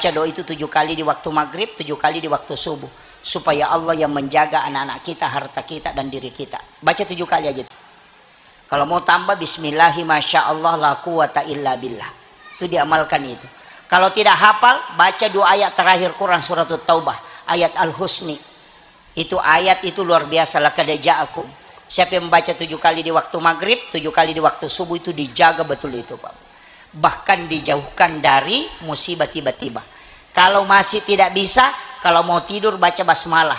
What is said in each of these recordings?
Baca doa itu 7 kali di waktu maghrib, 7 kali di waktu subuh, supaya Allah yang menjaga anak-anak kita, harta kita, dan diri kita. Baca 7 kali aja. Kalau mau tambah, bismillahi masyaallah la quwata illa billah. Itu diamalkan itu. Kalau tidak hafal, baca 2 ayat terakhir Quran surat Taubah, ayat Al-Husni. Itu ayat itu luar biasa. Laqad ja'akum. Siapa yang membaca 7 kali di waktu maghrib, 7 kali di waktu subuh, itu dijaga betul itu, Pak. Bahkan dijauhkan dari musibah tiba-tiba. Kalau masih tidak bisa, kalau mau tidur baca basmalah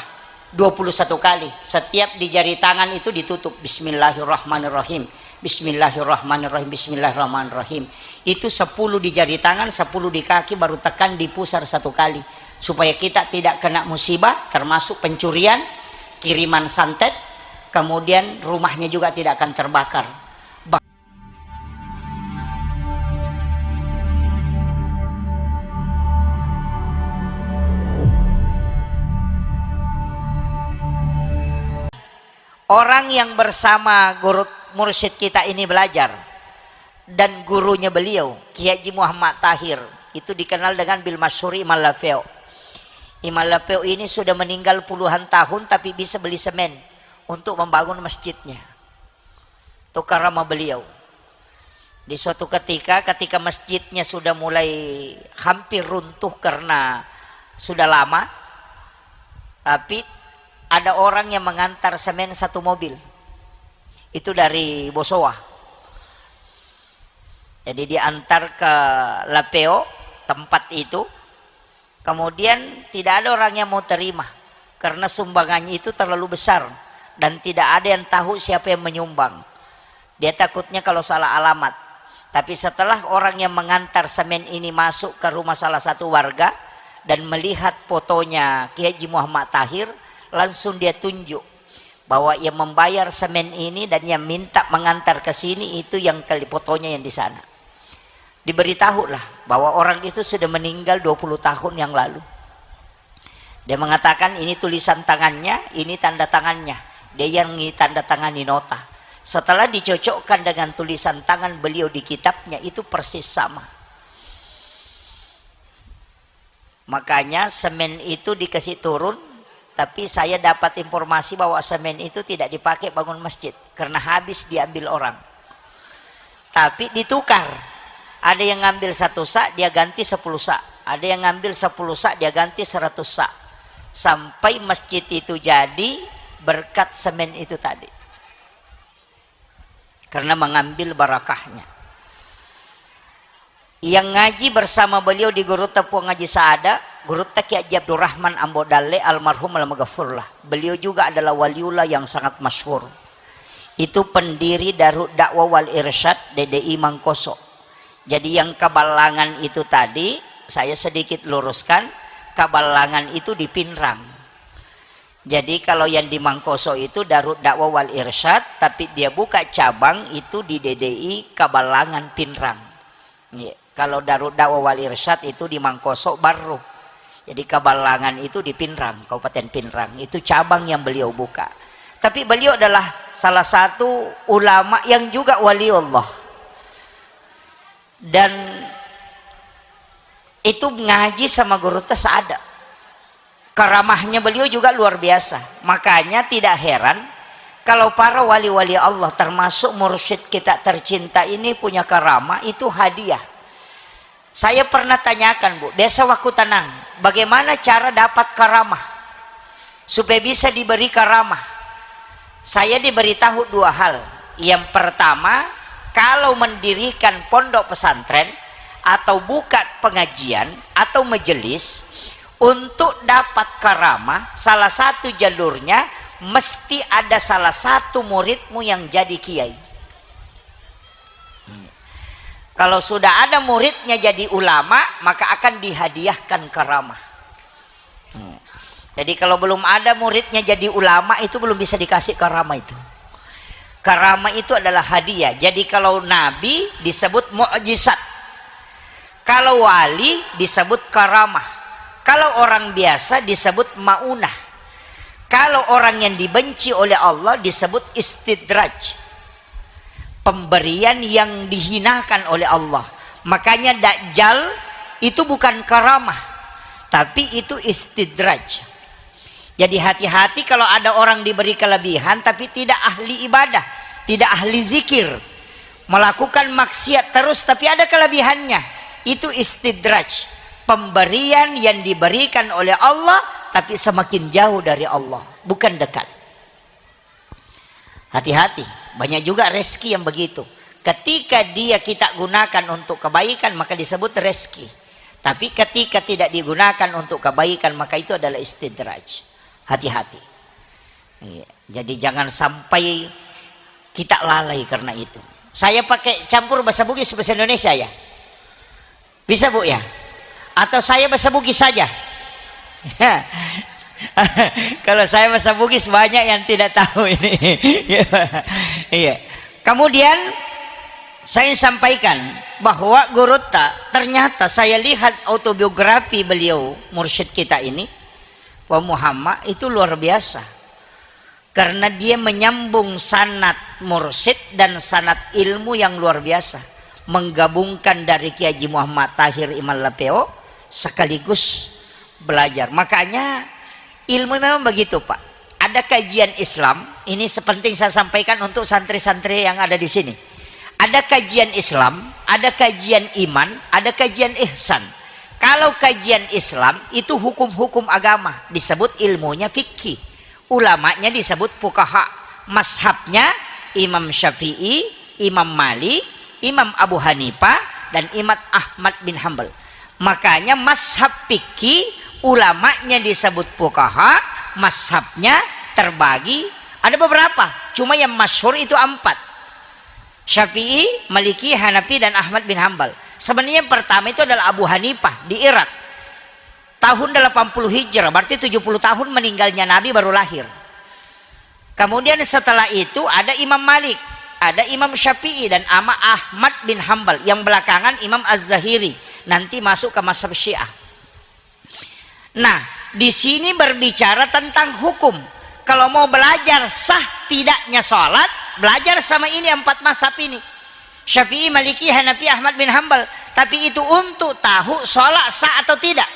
21 kali. Setiap di jari tangan itu ditutup bismillahirrahmanirrahim, bismillahirrahmanirrahim, bismillahirrahmanirrahim. Itu 10 di jari tangan, 10 di kaki, baru tekan di pusar 1 kali, supaya kita tidak kena musibah, termasuk pencurian, kiriman santet, kemudian rumahnya juga tidak akan terbakar. Orang yang bersama guru mursyid kita ini belajar, dan gurunya beliau Kiai Haji Muhammad Tahir, itu dikenal dengan bil masyhuri Imam Lafeo. Imam Lafeo ini sudah meninggal puluhan tahun, tapi bisa beli semen untuk membangun masjidnya. Itu karama beliau. Di suatu ketika masjidnya sudah mulai hampir runtuh karena sudah lama, tapi ada orang yang mengantar semen 1 mobil. Itu dari Bosowa. Jadi diantar ke Lapeo, tempat itu. Kemudian tidak ada orang yang mau terima, karena sumbangannya itu terlalu besar, dan tidak ada yang tahu siapa yang menyumbang. Dia takutnya kalau salah alamat. Tapi setelah orang yang mengantar semen ini masuk ke rumah salah satu warga dan melihat fotonya Kiai Haji Muhammad Tahir, langsung dia tunjuk bahwa yang membayar semen ini dan yang minta mengantar ke sini itu yang kali fotonya yang di sana. Diberitahulah bahwa orang itu sudah meninggal 20 tahun yang lalu. Dia mengatakan ini tulisan tangannya, ini tanda tangannya. Dia yang tanda tangani nota. Setelah dicocokkan dengan tulisan tangan beliau di kitabnya, itu persis sama. Makanya semen itu dikasih turun. Tapi saya dapat informasi bahwa semen itu tidak dipakai bangun masjid, karena habis diambil orang. Tapi ditukar. Ada yang ngambil 1 sak, dia ganti 10 sak. Ada yang ngambil 10 sak, dia ganti 100 sak. Sampai masjid itu jadi berkat semen itu tadi. Karena mengambil barakahnya. Yang ngaji bersama beliau di Guru Tepung Ngaji Saada, Guru Kiai Haji Abdurrahman Ambodalle almarhum al-maghfurlah. Beliau juga adalah waliullah yang sangat masyhur. Itu pendiri Darud Dakwah wal Irsyad DDI Mangkoso. Jadi yang Kabalangan itu tadi saya sedikit luruskan, Kabalangan itu di Pinrang. Jadi kalau yang di Mangkoso itu Darud Dakwah wal Irsyad, tapi dia buka cabang itu di DDI Kabalangan Pinrang. Ya. Kalau Darud Dakwah wal Irsyad itu di Mangkoso baru. Jadi Kabalangan itu di Pinrang, Kabupaten Pinrang. Itu cabang yang beliau buka. Tapi beliau adalah salah satu ulama yang juga wali Allah. Dan itu ngaji sama Guru Saada. Karamahnya beliau juga luar biasa. Makanya tidak heran kalau para wali-wali Allah, termasuk mursyid kita tercinta ini, punya karamah, itu hadiah. Saya pernah tanyakan, Bu, desa waktu tenang, bagaimana cara dapat karamah supaya bisa diberi karamah? Saya diberitahu 2 hal. Yang pertama, kalau mendirikan pondok pesantren atau buka pengajian atau majelis, untuk dapat karamah salah satu jalurnya mesti ada salah satu muridmu yang jadi kiai. Kalau sudah ada muridnya jadi ulama, maka akan dihadiahkan karamah. Jadi kalau belum ada muridnya jadi ulama, itu belum bisa dikasih karamah itu. Karamah itu adalah hadiah. Jadi kalau nabi disebut mukjizat, kalau wali disebut karamah, kalau orang biasa disebut maunah, kalau orang yang dibenci oleh Allah disebut istidraj, pemberian yang dihinakan oleh Allah. Makanya Dajjal itu bukan karamah, tapi itu istidraj. Jadi hati-hati kalau ada orang diberi kelebihan tapi tidak ahli ibadah, tidak ahli zikir, melakukan maksiat terus tapi ada kelebihannya. Itu istidraj, pemberian yang diberikan oleh Allah tapi semakin jauh dari Allah, bukan dekat. Hati-hati, banyak juga rezeki yang begitu. Ketika dia kita gunakan untuk kebaikan maka disebut rezeki, tapi ketika tidak digunakan untuk kebaikan maka itu adalah istidraj. Hati-hati. Jadi jangan sampai kita lalai karena itu. Saya pakai campur bahasa Bugis bahasa Indonesia ya, bisa Bu ya? Atau saya bahasa Bugis saja? Kalau saya bahasa Bugis banyak yang tidak tahu ini. Iya. Kemudian saya sampaikan bahwa Gurutta, ternyata saya lihat autobiografi beliau, mursyid kita ini, Pak Muhammad, itu luar biasa. Karena dia menyambung sanad mursyid dan sanad ilmu yang luar biasa, menggabungkan dari Kiai Haji Muhammad Tahir Iman Lapeo sekaligus belajar. Makanya ilmu memang begitu Pak. Ada kajian Islam, ini sepenting saya sampaikan untuk santri-santri yang ada di sini. Ada kajian Islam, ada kajian iman, ada kajian ihsan. Kalau kajian Islam itu hukum-hukum agama, disebut ilmunya fikih. Ulamanya disebut fuqaha. Mazhabnya Imam Syafi'i, Imam Malik, Imam Abu Hanifah, dan Imam Ahmad bin Hanbal. Makanya mazhab fikih ulamanya disebut fuqaha, mazhabnya terbagi ada beberapa, cuma yang masyhur itu 4. Syafi'i, Maliki, Hanafi, dan Ahmad bin Hanbal. Sebenarnya yang pertama itu adalah Abu Hanifah di Irak. Tahun 80 Hijrah, berarti 70 tahun meninggalnya Nabi baru lahir. Kemudian setelah itu ada Imam Malik, ada Imam Syafi'i, dan Ahmad bin Hanbal. Yang belakangan Imam Az-Zahiri, nanti masuk ke mazhab Syiah. Nah, di sini berbicara tentang hukum. Kalau mau belajar sah tidaknya sholat, belajar sama ini 4 mazhab ini, Syafi'i, Maliki, Hanafi, Ahmad bin Hanbal. Tapi itu untuk tahu sholat sah atau tidak,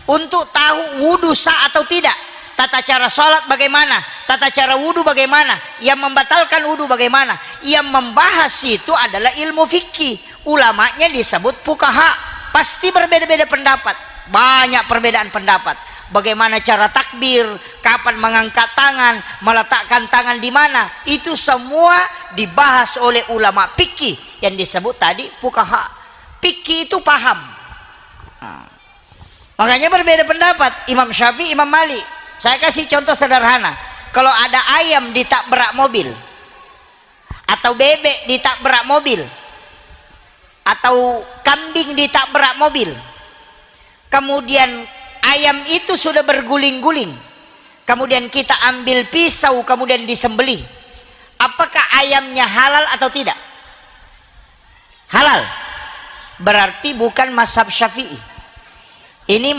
untuk tahu wudhu sah atau tidak, tata cara sholat bagaimana, tata cara wudhu bagaimana, yang membatalkan wudhu bagaimana. Yang membahas itu adalah ilmu fikih, ulamanya disebut fuqaha. Pasti berbeda-beda pendapat, banyak perbedaan pendapat. Bagaimana cara takbir, kapan mengangkat tangan, meletakkan tangan di mana, itu semua dibahas oleh ulama fikih yang disebut tadi fuqaha. Fikih itu paham. Makanya berbeda pendapat Imam Syafi'i, Imam Malik. Saya kasih contoh sederhana. Kalau ada ayam ditabrak mobil, atau bebek ditabrak mobil, atau kambing ditabrak mobil, kemudian ayam itu sudah berguling-guling, kemudian kita ambil pisau kemudian disembelih, apakah ayamnya halal atau tidak? Halal. Berarti bukan mazhab Syafi'i, ini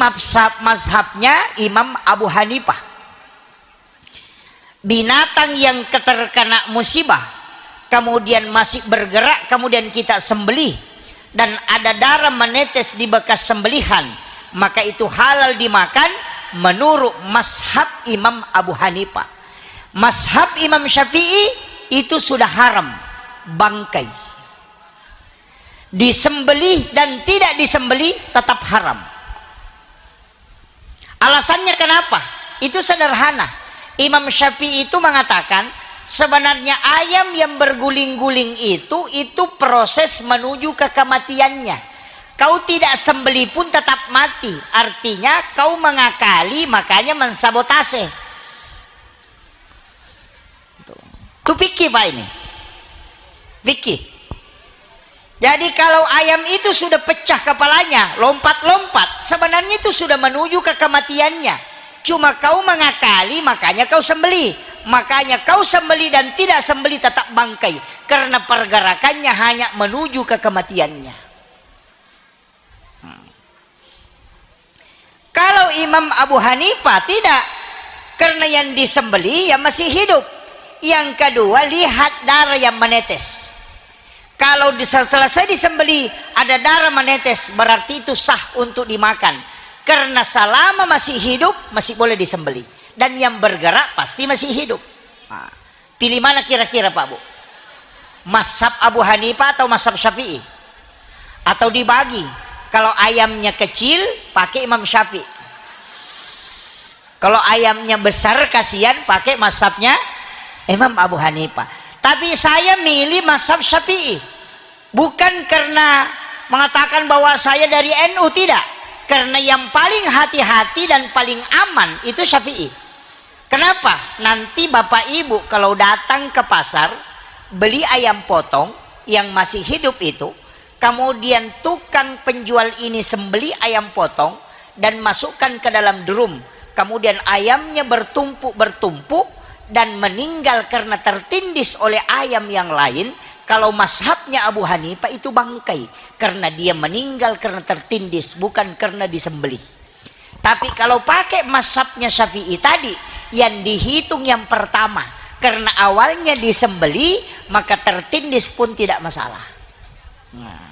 mazhabnya Imam Abu Hanifah. Binatang yang terkena musibah kemudian masih bergerak, kemudian kita sembelih dan ada darah menetes di bekas sembelihan, maka itu halal dimakan menurut mazhab Imam Abu Hanifah. Mazhab Imam Syafi'i itu sudah haram, bangkai. Disembelih dan tidak disembelih tetap haram. Alasannya kenapa? Itu sederhana. Imam Syafi'i itu mengatakan sebenarnya ayam yang berguling-guling itu proses menuju ke kematiannya. Kau tidak sembelih pun tetap mati. Artinya kau mengakali, makanya mensabotase. Itu fikih Pak ini. Fikih. Jadi kalau ayam itu sudah pecah kepalanya, lompat-lompat, sebenarnya itu sudah menuju ke kematiannya. Cuma kau mengakali, makanya kau sembelih. Makanya kau sembelih dan tidak sembelih tetap bangkai. Karena pergerakannya hanya menuju ke kematiannya. Kalau Imam Abu Hanifah tidak, karena yang disembelih yang masih hidup. Yang kedua, lihat darah yang menetes. Kalau selesai disembelih ada darah menetes, berarti itu sah untuk dimakan. Karena selama masih hidup masih boleh disembelih, dan yang bergerak pasti masih hidup. Nah, pilih mana kira-kira Pak Bu? Mazhab Abu Hanifah atau mazhab Syafi'i? Atau dibagi, kalau ayamnya kecil pakai Imam Syafi'i, kalau ayamnya besar kasihan pakai mazhabnya Imam Abu Hanifah. Tapi saya milih mazhab Syafi'i, bukan karena mengatakan bahwa saya dari NU, tidak, karena yang paling hati-hati dan paling aman itu Syafi'i. Kenapa? Nanti Bapak Ibu kalau datang ke pasar beli ayam potong yang masih hidup itu, kemudian tukang penjual ini sembeli ayam potong dan masukkan ke dalam drum, kemudian ayamnya bertumpuk dan meninggal karena tertindis oleh ayam yang lain. Kalau mazhabnya Abu Hanifah itu bangkai, karena dia meninggal karena tertindis, bukan karena disembelih. Tapi kalau pakai mazhabnya Syafi'i tadi, yang dihitung yang pertama, karena awalnya disembelih, maka tertindis pun tidak masalah. Nah,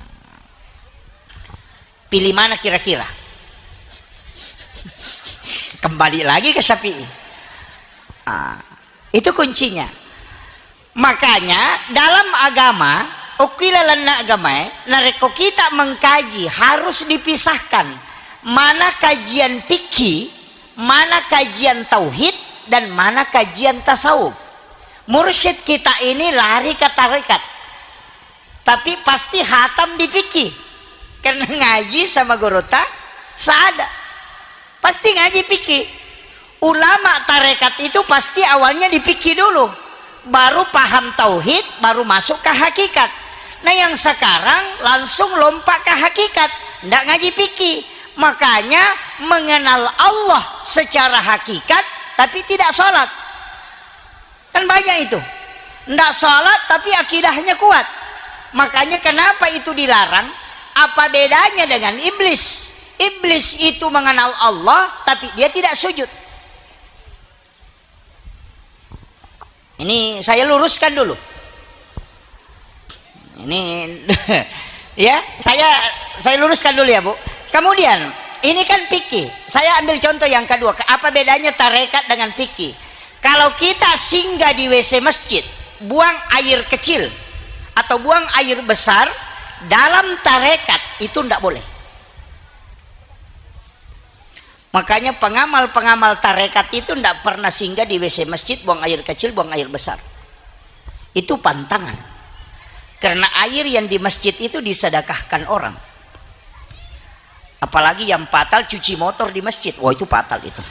pilih mana kira-kira? Kembali lagi ke Syafi'i. Itu kuncinya. Makanya dalam agama, ukilalana agama, nareko kita mengkaji harus dipisahkan mana kajian fikih, mana kajian tauhid, dan mana kajian tasawuf. Mursyid kita ini lari ke tarekat, tapi pasti hatam di fikih, karena ngaji sama guru sa'ada, pasti ngaji fikih. Ulama tarekat itu pasti awalnya di fikih dulu, baru paham tauhid, baru masuk ke hakikat. Nah yang sekarang langsung lompat ke hakikat, tidak ngaji fikih. Makanya mengenal Allah secara hakikat tapi tidak sholat, kan banyak itu, tidak sholat tapi akidahnya kuat. Makanya kenapa itu dilarang? Apa bedanya dengan iblis? Iblis itu mengenal Allah tapi dia tidak sujud. Ini saya luruskan dulu. Ini ya, saya luruskan dulu ya Bu. Kemudian ini kan fikih. Saya ambil contoh yang kedua. Apa bedanya tarekat dengan fikih? Kalau kita singgah di WC masjid, buang air kecil atau buang air besar, dalam tarekat itu tidak boleh. Makanya pengamal-pengamal tarekat itu tidak pernah singgah di WC masjid, buang air kecil, buang air besar. Itu pantangan. Karena air yang di masjid itu disedekahkan orang. Apalagi yang fatal cuci motor di masjid. Wah itu fatal itu.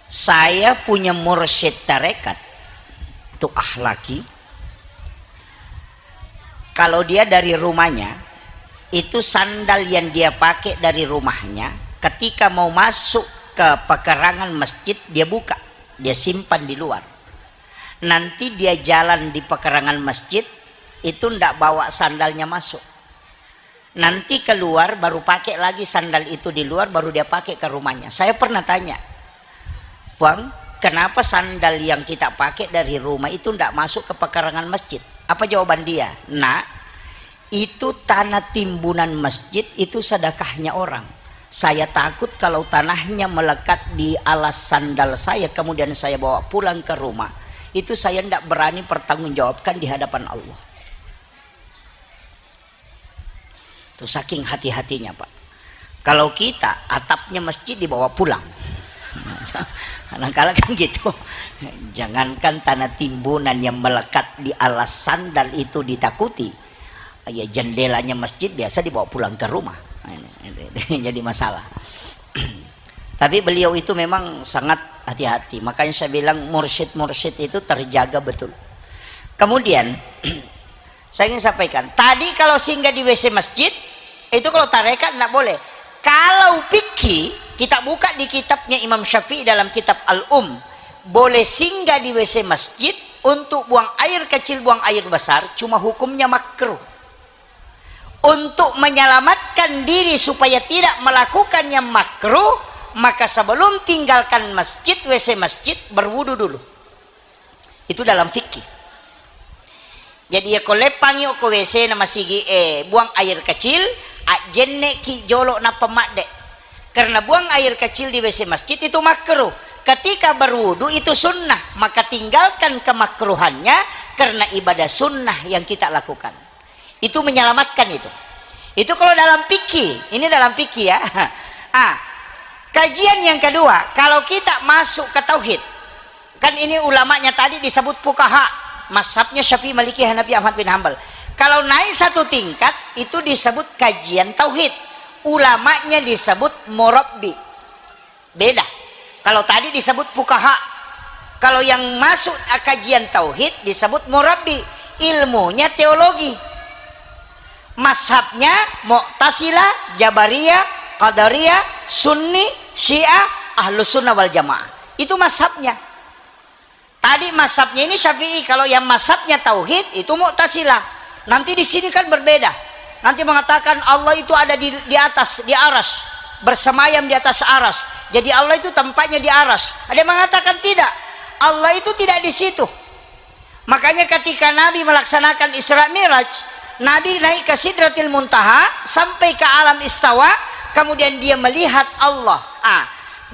Saya punya mursyid tarekat, itu akhlaki. Kalau dia dari rumahnya, itu sandal yang dia pakai dari rumahnya, ketika mau masuk ke pekarangan masjid dia buka, dia simpan di luar. Nanti dia jalan di pekarangan masjid itu ndak bawa sandalnya masuk, nanti keluar baru pakai lagi sandal itu di luar, baru dia pakai ke rumahnya. Saya pernah tanya, Bang, kenapa sandal yang kita pakai dari rumah itu ndak masuk ke pekarangan masjid? Apa jawaban dia? Nah, itu tanah timbunan masjid, itu sedekahnya orang. Saya takut kalau tanahnya melekat di alas sandal saya, kemudian saya bawa pulang ke rumah, itu saya tidak berani pertanggungjawabkan di hadapan Allah. Itu saking hati-hatinya Pak. Kalau kita atapnya masjid dibawa pulang, kadang-kadang kan gitu. Jangankan tanah timbunan yang melekat di alas sandal itu ditakuti, ya jendelanya masjid biasa dibawa pulang ke rumah. Ini jadi masalah. Tapi beliau itu memang sangat hati-hati. Makanya saya bilang mursyid-mursyid itu terjaga betul. Kemudian saya ingin sampaikan, tadi kalau singgah di WC masjid itu kalau tarekat tidak boleh. Kalau fikih, kita buka di kitabnya Imam Syafi'i dalam kitab Al-Um, boleh singgah di WC masjid untuk buang air kecil, buang air besar, cuma hukumnya makruh. Untuk menyelamatkan diri supaya tidak melakukan yang makruh, maka sebelum tinggalkan masjid, WC masjid, berwudu dulu. Itu dalam fikih. Jadi ya kolepangi ko WC na masigi buang air kecil jenne ki jolo na pemakde. Karena buang air kecil di WC masjid itu makruh. Ketika berwudu itu sunnah, maka tinggalkan kemakruhannya karena ibadah sunnah yang kita lakukan. Itu menyelamatkan itu. Itu kalau dalam fikih, ini dalam fikih ya. Kajian yang kedua, kalau kita masuk ke tauhid, kan ini ulamanya tadi disebut fuqaha, mazhabnya Syafi'i, Maliki, Hanafi, Ahmad bin Hambal. Kalau naik satu tingkat itu disebut kajian tauhid, ulamanya disebut murabbi. Beda. Kalau tadi disebut fuqaha, kalau yang masuk kajian tauhid disebut murabbi, ilmunya teologi. Mazhabnya Mu'tazilah, Jabariyah, Qadariyah, Sunni, Syiah, Ahlus Sunnah wal Jamaah. Itu mazhabnya. Tadi mazhabnya ini Syafi'i, kalau yang mazhabnya tauhid itu Mu'tazilah. Nanti di sini kan berbeda. Nanti mengatakan Allah itu ada di atas, di aras, bersemayam di atas aras. Jadi Allah itu tempatnya di aras. Ada yang mengatakan tidak, Allah itu tidak di situ. Makanya ketika Nabi melaksanakan Isra Mi'raj, Nabi naik ke Sidratil Muntaha sampai ke alam istawa, kemudian dia melihat Allah.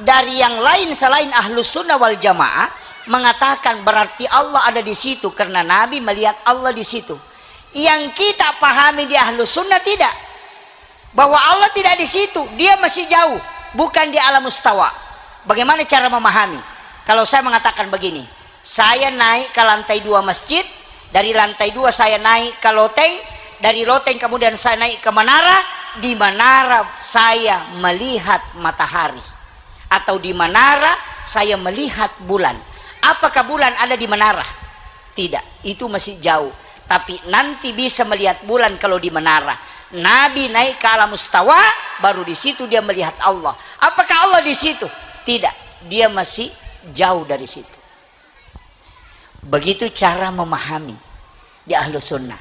Dari yang lain selain Ahlus Sunnah wal Jamaah mengatakan berarti Allah ada di situ karena Nabi melihat Allah di situ. Yang kita pahami di Ahlus Sunnah tidak, bahwa Allah tidak di situ, dia masih jauh, bukan di alam mustawa. Bagaimana cara memahami? Kalau saya mengatakan begini, saya naik ke lantai 2 masjid, dari lantai 2 saya naik ke loteng, dari loteng kemudian saya naik ke menara, di menara saya melihat matahari, atau di menara saya melihat bulan. Apakah bulan ada di menara? Tidak, itu masih jauh. Tapi nanti bisa melihat bulan kalau di menara. Nabi naik ke alam mustawa, baru di situ dia melihat Allah. Apakah Allah di situ? Tidak, dia masih jauh dari situ. Begitu cara memahami di Ahlus Sunnah.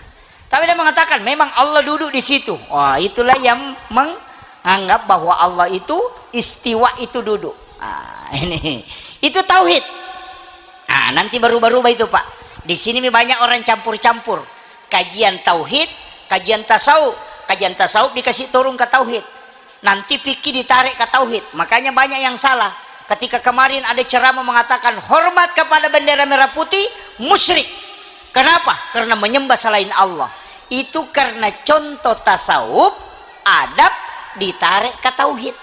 Tapi dia mengatakan memang Allah duduk di situ. Wah, itulah yang menganggap bahwa Allah itu istiwa, itu duduk. Ini itu tauhid. Nanti berubah-ubah itu Pak. Di sini banyak orang campur-campur. Kajian tauhid, kajian tasawuf. Kajian tasawuf dikasih turun ke tauhid, nanti fikih ditarik ke tauhid. Makanya banyak yang salah. Ketika kemarin ada ceramah mengatakan hormat kepada bendera merah putih musyrik. Kenapa? Karena menyembah selain Allah. Itu karena contoh tasawuf, adab ditarik ke tauhid.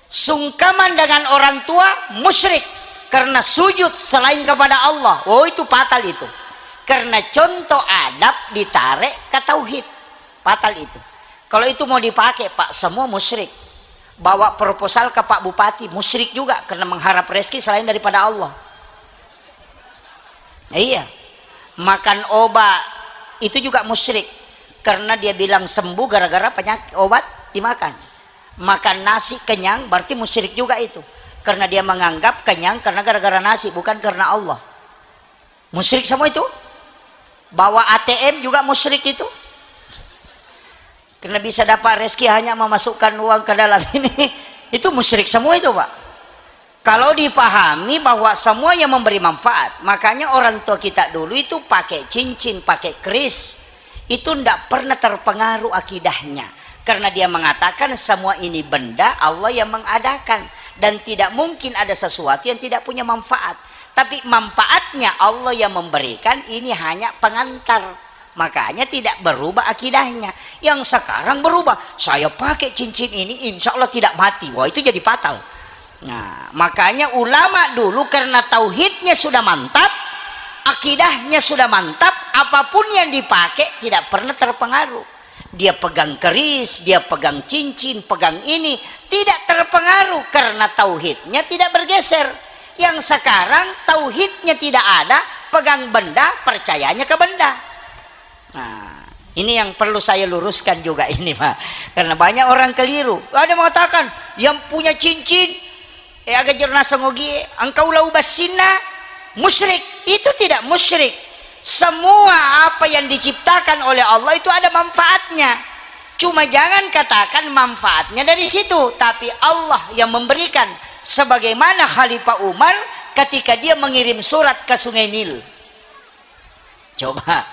Sungkaman dengan orang tua musyrik karena sujud selain kepada Allah. Oh, itu fatal itu. Karena contoh adab ditarik ke tauhid, fatal itu. Kalau itu mau dipakai Pak, semua musyrik. Bawa proposal ke Pak Bupati, musyrik juga karena mengharap rezeki selain daripada Allah. Iya. Makan obat itu juga musyrik karena dia bilang sembuh gara-gara penyakit, obat dimakan. Makan nasi kenyang berarti musyrik juga itu, karena dia menganggap kenyang karena gara-gara nasi, bukan karena Allah. Musyrik semua itu. Bawa ATM juga musyrik itu, karena bisa dapat rezeki hanya memasukkan uang ke dalam ini. Itu musyrik semua itu Pak. Kalau dipahami bahwa semua yang memberi manfaat, makanya orang tua kita dulu itu pakai cincin, pakai keris, itu tidak pernah terpengaruh akidahnya, karena dia mengatakan semua ini benda Allah yang mengadakan dan tidak mungkin ada sesuatu yang tidak punya manfaat. Tapi manfaatnya Allah yang memberikan, ini hanya pengantar. Makanya tidak berubah akidahnya. Yang sekarang berubah, saya pakai cincin ini insya Allah tidak mati. Wah, itu jadi fatal. Nah, makanya ulama dulu karena tauhidnya sudah mantap, akidahnya sudah mantap, apapun yang dipakai tidak pernah terpengaruh. Dia pegang keris, dia pegang cincin, pegang ini, tidak terpengaruh karena tauhidnya tidak bergeser. Yang sekarang tauhidnya tidak ada, pegang benda, percayanya ke benda. Nah, ini yang perlu saya luruskan juga ini Pak, karena banyak orang keliru. Ada mengatakan yang punya cincin agak jerna sengogi engkau lau basina musyrik. Itu tidak musyrik. Semua apa yang diciptakan oleh Allah itu ada manfaatnya. Cuma jangan katakan manfaatnya dari situ, tapi Allah yang memberikan. Sebagaimana Khalifah Umar ketika dia mengirim surat ke Sungai Nil, Coba,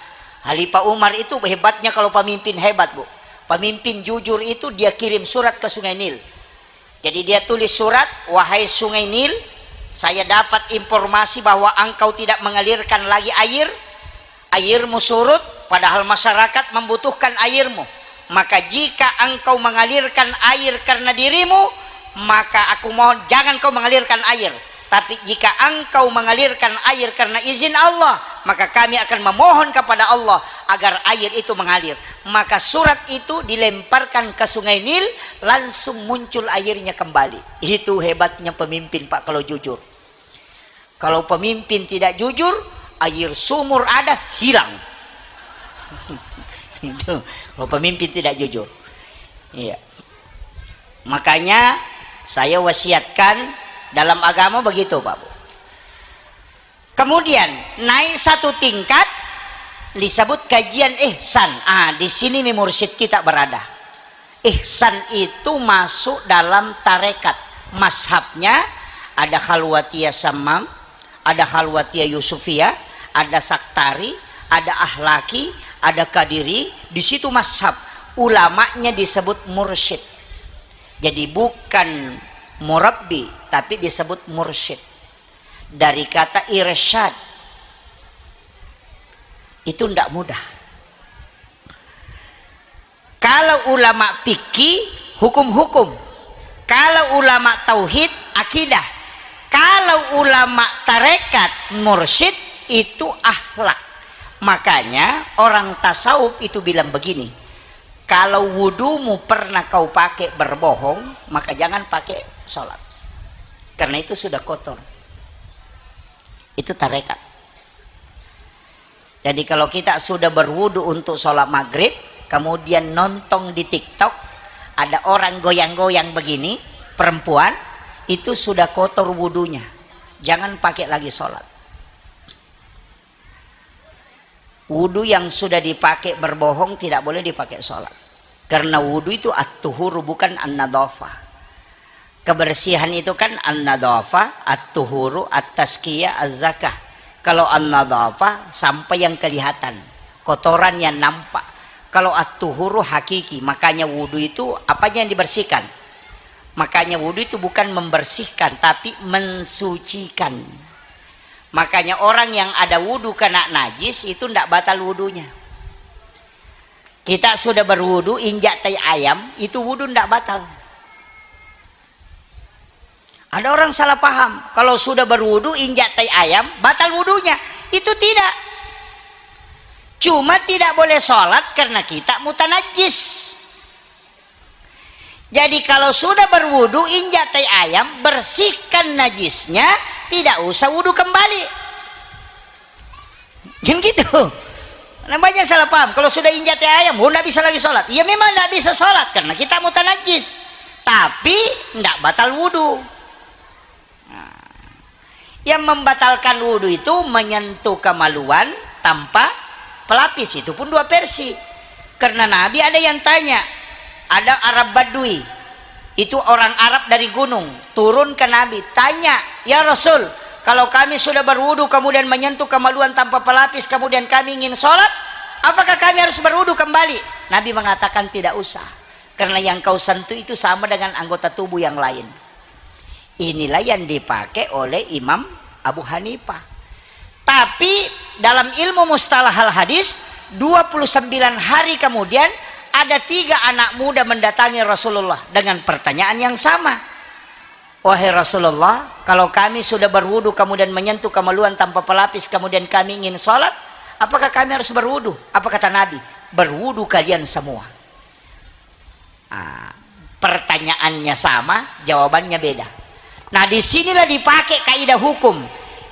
Khalifah Umar itu hebatnya kalau pemimpin hebat, Bu. Pemimpin jujur itu dia kirim surat ke Sungai Nil. Jadi dia tulis surat, wahai Sungai Nil, saya dapat informasi bahwa engkau tidak mengalirkan lagi air, airmu surut, padahal masyarakat membutuhkan airmu. Maka jika engkau mengalirkan air karena dirimu, maka aku mohon jangan kau mengalirkan air. Tapi jika engkau mengalirkan air karena izin Allah, maka kami akan memohon kepada Allah agar air itu mengalir. Maka surat itu dilemparkan ke Sungai Nil, langsung muncul airnya kembali. Itu hebatnya pemimpin, Pak, kalau jujur. Kalau pemimpin tidak jujur, air sumur ada hilang. Itu kalau pemimpin tidak jujur. Iya. Makanya saya wasiatkan dalam agama begitu, Pak. Kemudian naik satu tingkat disebut kajian ihsan. Di sini mursyid kita berada. Ihsan itu masuk dalam tarekat. Mazhabnya ada Khalwatiyah Sammam, ada Khalwatiyah Yusufiyah, ada Saktari, ada Ahlaki, ada Kadiri. Di situ mazhab. Ulamanya disebut mursyid. Jadi bukan murabbi, tapi disebut mursyid. Dari kata irsyad. Itu tidak mudah. Kalau ulama fikih, hukum-hukum. Kalau ulama tauhid, akidah. Kalau ulama tarekat, mursyid, itu akhlak. Makanya orang tasawuf itu bilang begini, kalau wudumu pernah kau pakai berbohong, maka jangan pakai sholat, karena itu sudah kotor. Itu tarekat. Jadi kalau kita sudah berwudu untuk sholat maghrib, kemudian nonton di TikTok ada orang goyang-goyang begini, perempuan, itu sudah kotor wudunya, jangan pakai lagi sholat. Wudu yang sudah dipakai berbohong tidak boleh dipakai sholat, karena wudu itu at-tuhur, bukan an-nadhafah. Kebersihan itu kan an-nadhafah, at-tuhuru, at-tazkiyah, az-zakah. Kalau an-nadhafah sampai yang kelihatan, kotoran yang nampak. Kalau at-tuhuru hakiki, makanya wudu itu apanya yang dibersihkan. Makanya wudu itu bukan membersihkan, tapi mensucikan. Makanya orang yang ada wudu kena najis itu tidak batal wudunya. Kita sudah berwudu injak tai ayam, itu wudu tidak batal. Ada orang salah paham, kalau sudah berwudu injak tai ayam batal wudunya. Itu tidak. Cuma tidak boleh sholat karena kita mutanajis. Jadi kalau sudah berwudu injak tai ayam, bersihkan najisnya, tidak usah wudu kembali. Kan gitu. Nah, banyak salah paham. Kalau sudah injak tai ayam, tidak bisa lagi sholat. Ya memang tidak bisa sholat karena kita mutanajis, tapi tidak batal wudu. Nah, yang membatalkan wudu itu menyentuh kemaluan tanpa pelapis. Itu pun dua versi. Karena Nabi ada yang tanya, ada Arab Badui, itu orang Arab dari gunung, turun ke Nabi, tanya, ya Rasul, kalau kami sudah berwudu kemudian menyentuh kemaluan tanpa pelapis, kemudian kami ingin sholat, apakah kami harus berwudu kembali? Nabi mengatakan tidak usah, karena yang kau sentuh itu sama dengan anggota tubuh yang lain. Inilah yang dipakai oleh Imam Abu Hanifah. Tapi dalam ilmu mustalah al-hadis, 29 hari kemudian ada 3 anak muda mendatangi Rasulullah dengan pertanyaan yang sama. Wahai Rasulullah, kalau kami sudah berwudu kemudian menyentuh kemaluan tanpa pelapis, kemudian kami ingin sholat, apakah kami harus berwudu? Apa kata Nabi? Berwudu kalian semua. Pertanyaannya sama, jawabannya beda. Nah, disinilah dipakai kaidah hukum.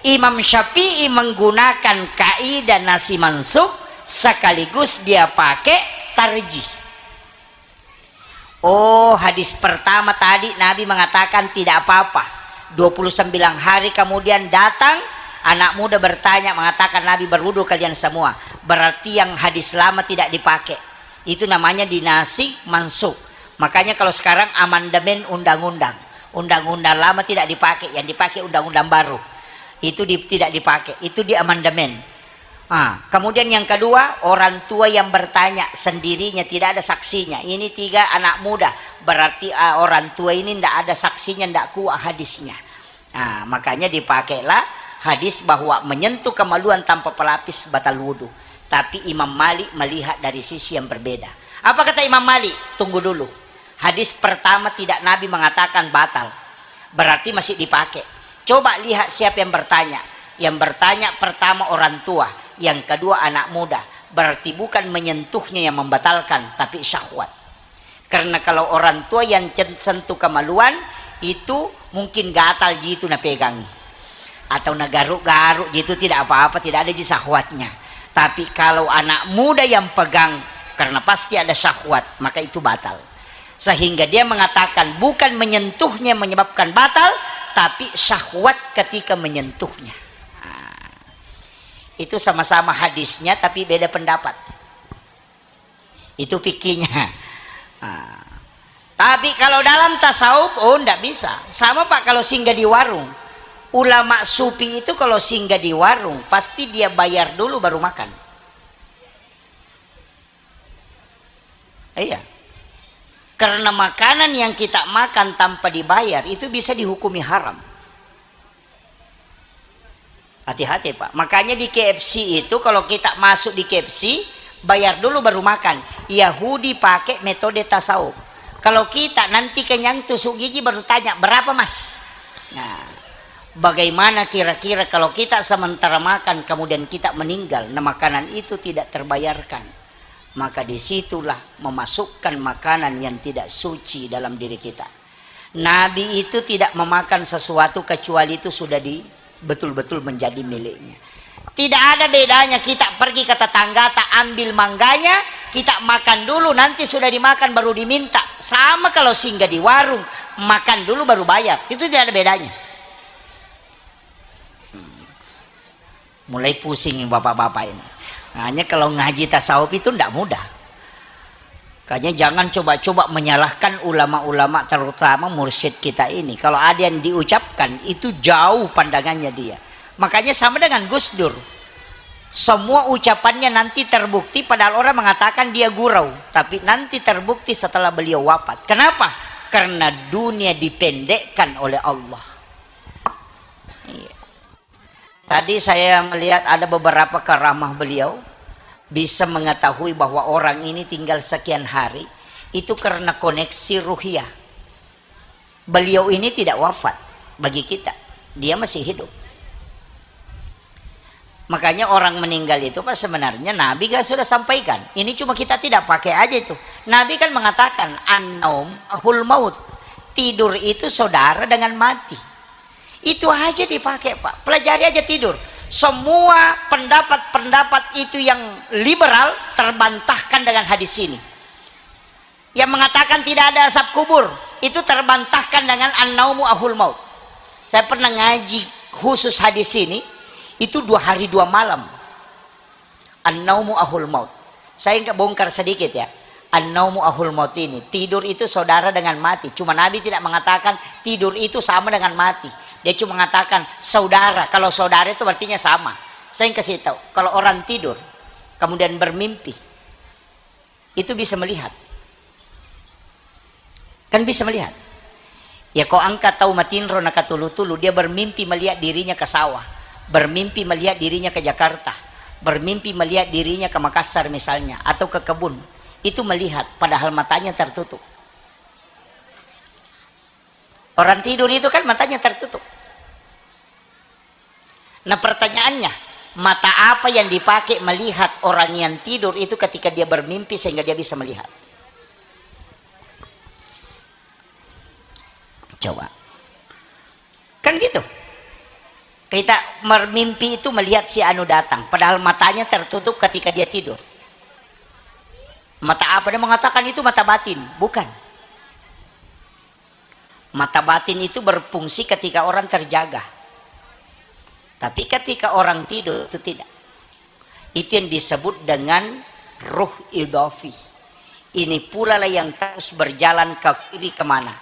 Imam Syafi'i menggunakan kaidah nasi mansuk, sekaligus dia pakai tarjih. Oh, hadis pertama tadi Nabi mengatakan tidak apa-apa. 29 hari kemudian datang anak muda bertanya, mengatakan Nabi berwudu kalian semua. Berarti yang hadis lama tidak dipakai. Itu namanya dinasih mansuk. Makanya kalau sekarang amandemen undang-undang, undang-undang lama tidak dipakai, yang dipakai undang-undang baru. Itu tidak dipakai, itu di amandemen. Kemudian yang kedua, orang tua yang bertanya sendirinya, tidak ada saksinya. Ini 3 anak muda, berarti orang tua ini tidak ada saksinya, tidak kuat hadisnya. Makanya dipakailah hadis bahwa menyentuh kemaluan tanpa pelapis batal wudhu. Tapi Imam Malik melihat dari sisi yang berbeda. Apa kata Imam Malik? Tunggu dulu. Hadis pertama tidak Nabi mengatakan batal, berarti masih dipakai. Coba lihat siapa yang bertanya. Yang bertanya pertama orang tua, yang kedua anak muda. Berarti bukan menyentuhnya yang membatalkan, tapi syahwat. Karena kalau orang tua yang sentuh kemaluan, itu mungkin gatal gitu na pegangi. Atau nagaruk-garuk gitu, tidak apa-apa, tidak ada syahwatnya. Tapi kalau anak muda yang pegang, karena pasti ada syahwat, maka itu batal. Sehingga dia mengatakan bukan menyentuhnya yang menyebabkan batal, tapi syahwat ketika menyentuhnya. Itu sama-sama hadisnya tapi beda pendapat. Itu fikihnya. Tapi kalau dalam tasawuf, enggak bisa. Sama Pak kalau singgah di warung. Ulama sufi itu kalau singgah di warung pasti dia bayar dulu baru makan. Iya. Karena makanan yang kita makan tanpa dibayar itu bisa dihukumi haram. Hati-hati Pak. Makanya di KFC itu kalau kita masuk di KFC bayar dulu baru makan. Yahudi pakai metode tasawuf. Kalau kita nanti kenyang tusuk gigi baru tanya berapa Mas. Nah, bagaimana kira-kira kalau kita sementara makan kemudian kita meninggal, nah makanan itu tidak terbayarkan. Maka disitulah memasukkan makanan yang tidak suci dalam diri kita. Nabi itu tidak memakan sesuatu kecuali itu sudah betul-betul menjadi miliknya. Tidak ada bedanya kita pergi ke tetangga, tak ambil mangganya, kita makan dulu, nanti sudah dimakan baru diminta. Sama kalau singgah di warung, makan dulu baru bayar, itu tidak ada bedanya. Mulai pusing bapak-bapak ini. Hanya kalau ngaji tasawuf itu tidak mudah. Makanya jangan coba-coba menyalahkan ulama-ulama, terutama mursyid kita ini. Kalau ada yang diucapkan itu jauh pandangannya dia. Makanya sama dengan Gus Dur. Semua ucapannya nanti terbukti padahal orang mengatakan dia gurau. Tapi nanti terbukti setelah beliau wafat. Kenapa? Karena dunia dipendekkan oleh Allah. Iya. Tadi saya melihat ada beberapa karamah beliau. Bisa mengetahui bahwa orang ini tinggal sekian hari itu karena koneksi ruhiyah. Beliau ini tidak wafat bagi kita, dia masih hidup. Makanya orang meninggal itu Pak sebenarnya Nabi kan sudah sampaikan. Ini cuma kita tidak pakai aja itu. Nabi kan mengatakan an-naum ahul maut. Tidur itu saudara dengan mati. Itu aja dipakai Pak. Pelajari aja tidur. Semua pendapat-pendapat itu yang liberal terbantahkan dengan hadis ini. Yang mengatakan tidak ada azab kubur itu terbantahkan dengan an-naumu ahul maut. Saya pernah ngaji khusus hadis ini itu 2 hari 2 malam. An-naumu ahul maut. Saya nggak bongkar sedikit ya. An-naumu ahul maut ini, tidur itu saudara dengan mati. Cuma Nabi tidak mengatakan tidur itu sama dengan mati. Dia cuma mengatakan saudara. Kalau saudara itu artinya sama. Saya kasih tahu, kalau orang tidur kemudian bermimpi, itu bisa melihat. Kan bisa melihat. Ya kau angkat tahu matinro nakatulu-tulu, dia bermimpi melihat dirinya ke sawah, bermimpi melihat dirinya ke Jakarta, bermimpi melihat dirinya ke Makassar misalnya, atau ke kebun. Itu melihat padahal matanya tertutup. Orang tidur itu kan matanya tertutup. Nah pertanyaannya, mata apa yang dipakai melihat orang yang tidur itu ketika dia bermimpi sehingga dia bisa melihat? Coba. Kan gitu. Kita bermimpi itu melihat si anu datang, padahal matanya tertutup ketika dia tidur. Mata apa? Dia mengatakan itu mata batin. Bukan. Mata batin itu berfungsi ketika orang terjaga. Tapi ketika orang tidur itu tidak. Itu yang disebut dengan ruh idafi. Ini pula lah yang terus berjalan ke kiri kemana.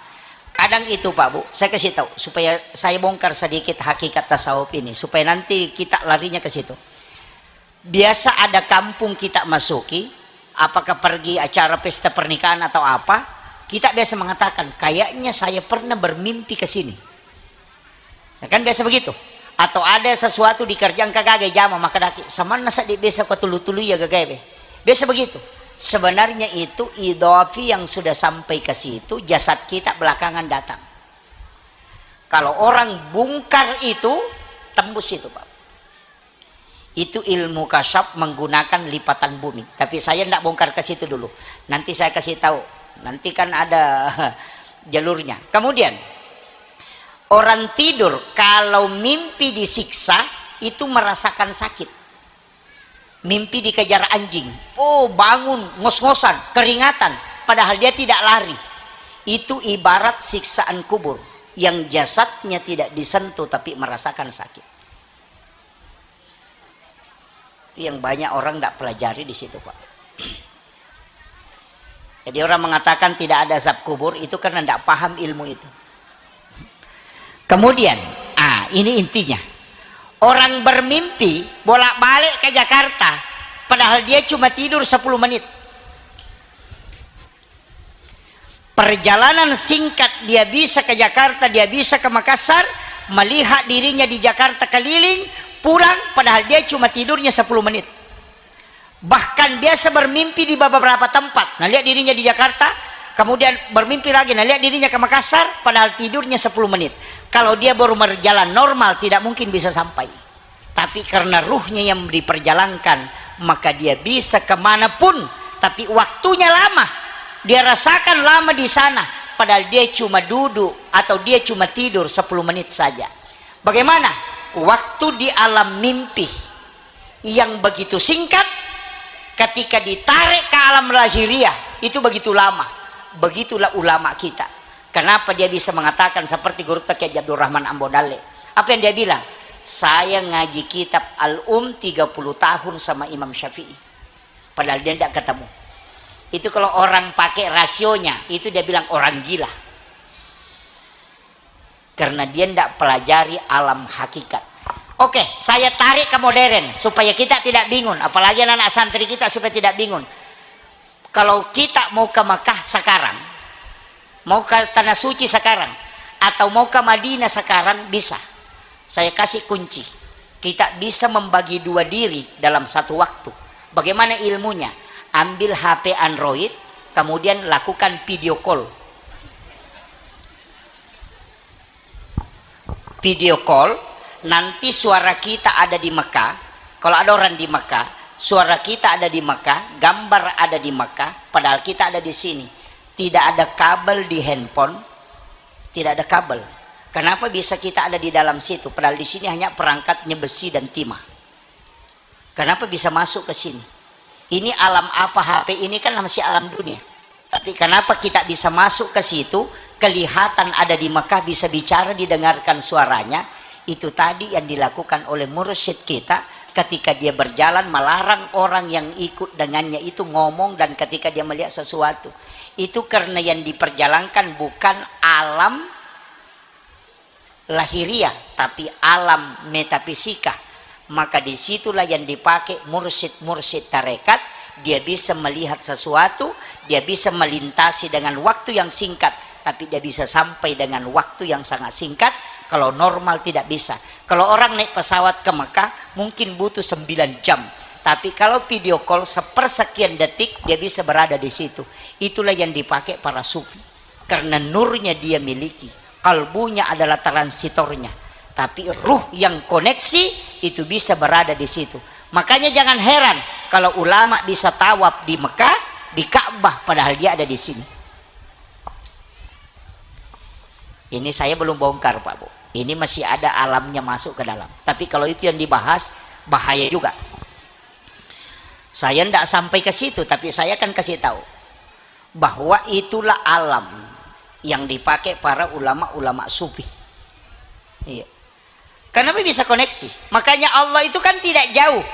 Kadang itu Pak Bu, saya kasih tahu supaya saya bongkar sedikit hakikat tasawuf ini supaya nanti kita larinya ke situ. Biasa ada kampung kita masuki, apakah pergi acara pesta pernikahan atau apa, kita biasa mengatakan, kayaknya saya pernah bermimpi ke sini. Ya kan biasa begitu. Atau ada sesuatu di kerjaan kagak jama maka daki sama nasa di biasa kau tulu-tulu ya gagak. Biasa begitu. Sebenarnya itu idhafi yang sudah sampai ke situ, jasad kita belakangan datang. Kalau orang bongkar itu, tembus itu, Pak. Itu ilmu kasyaf menggunakan lipatan bumi. Tapi saya tidak bongkar ke situ dulu. Nanti saya kasih tahu. Nanti kan ada jalurnya. Kemudian orang tidur kalau mimpi disiksa itu merasakan sakit. Mimpi dikejar anjing, oh bangun ngos-ngosan, keringatan, padahal dia tidak lari. Itu ibarat siksaan kubur yang jasadnya tidak disentuh tapi merasakan sakit. Itu yang banyak orang tidak pelajari di situ, Pak. Jadi orang mengatakan tidak ada azab kubur itu karena tidak paham ilmu itu. Kemudian, ini intinya. Orang bermimpi bolak-balik ke Jakarta, padahal dia cuma tidur 10 menit. Perjalanan singkat dia bisa ke Jakarta, dia bisa ke Makassar, melihat dirinya di Jakarta keliling, pulang, padahal dia cuma tidurnya 10 menit. Bahkan biasa bermimpi di beberapa tempat. Nah, lihat dirinya di Jakarta, kemudian bermimpi lagi, nah lihat dirinya ke Makassar, padahal tidurnya 10 menit. Kalau dia baru berjalan normal tidak mungkin bisa sampai, tapi karena ruhnya yang diperjalankan maka dia bisa kemanapun, tapi waktunya lama, dia rasakan lama di sana, padahal dia cuma duduk atau dia cuma tidur 10 menit saja. Bagaimana? Waktu di alam mimpi yang begitu singkat, ketika ditarik ke alam lahiriah itu begitu lama. Begitulah ulama kita. Kenapa dia bisa mengatakan seperti Guru Kiai Abdul Rahman Ambodale? Apa yang dia bilang? Saya ngaji kitab Al-Um 30 tahun sama Imam Syafi'i. Padahal dia tidak ketemu. Itu kalau orang pakai rasionya, itu dia bilang orang gila. Karena dia tidak pelajari alam hakikat. Oke, saya tarik ke modern supaya kita tidak bingung. Apalagi anak santri kita supaya tidak bingung. Kalau kita mau ke Mekah sekarang, mau ke Tanah Suci sekarang, atau mau ke Madinah sekarang, bisa. Saya kasih kunci. Kita bisa membagi 2 diri dalam satu waktu. Bagaimana ilmunya? Ambil HP Android, kemudian lakukan video call. Video call, nanti suara kita ada di Mekah. Kalau ada orang di Mekah, suara kita ada di Mekah, gambar ada di Mekah, padahal kita ada di sini. Tidak ada kabel di handphone, tidak ada kabel. Kenapa bisa kita ada di dalam situ? Padahal di sini hanya perangkatnya besi dan timah. Kenapa bisa masuk ke sini? Ini alam apa? HP ini kan masih alam dunia. Tapi kenapa kita bisa masuk ke situ? Kelihatan ada di Mekah, bisa bicara, didengarkan suaranya. Itu tadi yang dilakukan oleh mursyid kita ketika dia berjalan melarang orang yang ikut dengannya itu ngomong, dan ketika dia melihat sesuatu. Itu karena yang diperjalankan bukan alam lahiriah tapi alam metafisika. Maka disitulah yang dipakai mursyid-mursyid tarekat. Dia bisa melihat sesuatu, dia bisa melintasi dengan waktu yang singkat, tapi dia bisa sampai dengan waktu yang sangat singkat. Kalau normal tidak bisa. Kalau orang naik pesawat ke Mekah mungkin butuh 9 jam, tapi kalau video call sepersekian detik dia bisa berada di situ. Itulah yang dipakai para sufi, karena nurnya dia miliki. Kalbunya adalah transitornya, tapi ruh yang koneksi itu bisa berada di situ. Makanya jangan heran kalau ulama bisa tawaf di Mekah, di Ka'bah, padahal dia ada di sini. Ini saya belum bongkar, Pak Bu. Ini masih ada alamnya masuk ke dalam. Tapi kalau itu yang dibahas, bahaya juga. Saya tidak sampai ke situ, tapi saya akan kasih tahu bahwa itulah alam yang dipakai para ulama-ulama sufi. Iya. Kenapa bisa koneksi? Makanya Allah itu kan tidak jauh.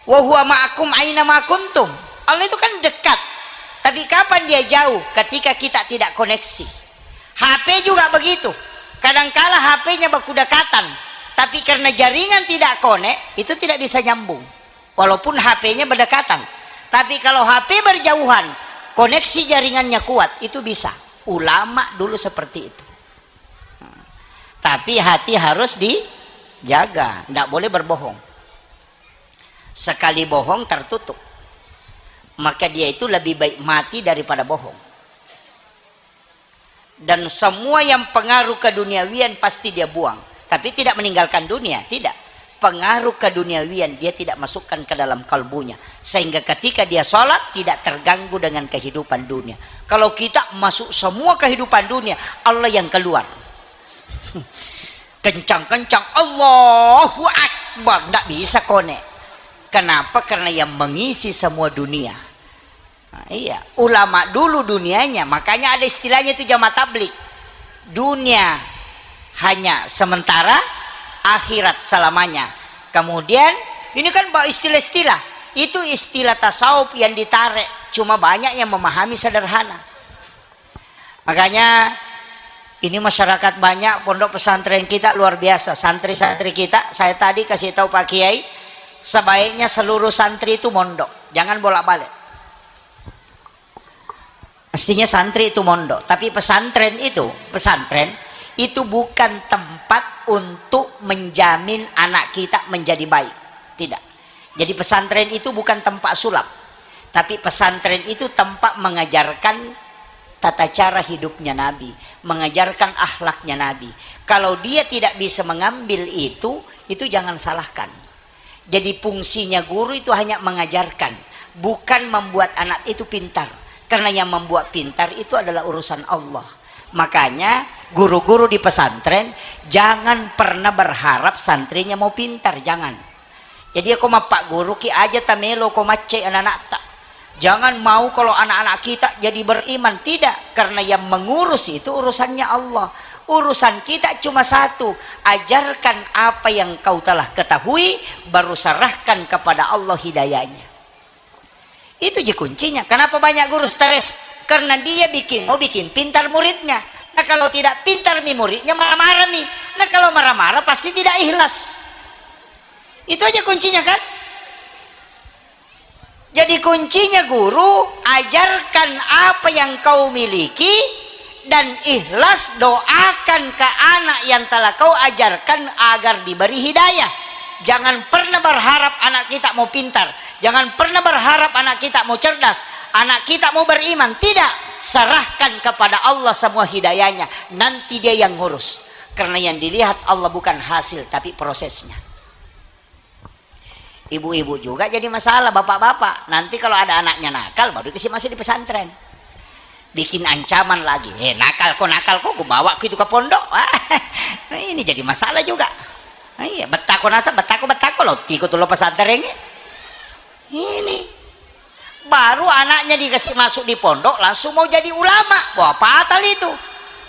Wa huwa ma'akum aina ma kuntum. Allah itu kan dekat. Tapi kapan dia jauh? Ketika kita tidak koneksi. HP juga begitu. Kadangkala HP-nya baku dekatan, tapi karena jaringan tidak konek, itu tidak bisa nyambung. walaupun HP-nya berdekatan. Tapi kalau HP berjauhan, koneksi jaringannya kuat, itu bisa. Ulama dulu seperti itu. Tapi hati harus dijaga, tidak boleh berbohong. Sekali bohong tertutup, maka dia itu lebih baik mati daripada bohong. Dan semua yang pengaruh keduniawian pasti dia buang, tapi tidak meninggalkan dunia, tidak. Pengaruh keduniawian dia tidak masukkan ke dalam kalbunya, sehingga ketika dia sholat tidak terganggu dengan kehidupan dunia. Kalau kita masuk semua kehidupan dunia, Allah yang keluar kencang-kencang Allahu Akbar, tidak bisa konek. Kenapa? Karena yang mengisi semua dunia. Nah, iya, ulama dulu dunianya, makanya ada istilahnya itu jamaah tablik. Dunia hanya sementara, akhirat selamanya. Kemudian ini kan istilah-istilah, itu istilah tasawuf yang ditarik, cuma banyak yang memahami sederhana. Makanya ini masyarakat banyak, pondok pesantren kita luar biasa, santri-santri kita. Saya tadi kasih tahu Pak Kiai, sebaiknya seluruh santri itu mondok, jangan bolak-balik. Mestinya santri itu mondok, tapi pesantren itu bukan tempat untuk menjamin anak kita menjadi baik, tidak. Jadi pesantren itu bukan tempat sulap, tapi pesantren itu tempat mengajarkan tata cara hidupnya Nabi, mengajarkan akhlaknya Nabi. Kalau dia tidak bisa mengambil itu jangan salahkan. Jadi fungsinya guru itu hanya mengajarkan, bukan membuat anak itu pintar. Karena yang membuat pintar itu adalah urusan Allah. Makanya guru-guru di pesantren jangan pernah berharap santrinya mau pintar, jangan. Jadi aku mah Pak Guru ki aja tamelo ko macet anak-anak tak. Jangan mau kalau anak-anak kita jadi beriman, tidak. Karena yang mengurus itu urusannya Allah. Urusan kita cuma satu, ajarkan apa yang kau telah ketahui, baru serahkan kepada Allah hidayahnya. Itu aja kuncinya. Kenapa banyak guru stres? Karena dia mau bikin pintar muridnya. Nah kalau tidak pintar nih muridnya marah-marah nih. Nah kalau marah-marah pasti tidak ikhlas. Itu aja kuncinya kan. Jadi kuncinya guru, ajarkan apa yang kau miliki dan ikhlas doakan ke anak yang telah kau ajarkan agar diberi hidayah. Jangan pernah berharap anak kita mau pintar, jangan pernah berharap anak kita mau cerdas, anak kita mau beriman. Tidak, serahkan kepada Allah semua hidayahnya, nanti dia yang ngurus. Karena yang dilihat Allah bukan hasil tapi prosesnya. Ibu-ibu juga jadi masalah, bapak-bapak. Nanti kalau ada anaknya nakal baru dikasih masuk di pesantren, bikin ancaman lagi. Nakal kok gue bawa gitu ke pondok. Nah, ini jadi masalah juga. Iya, betako lo ikut lo pesantren ini. Baru anaknya dikasih masuk di pondok langsung mau jadi ulama. Wah, patal itu.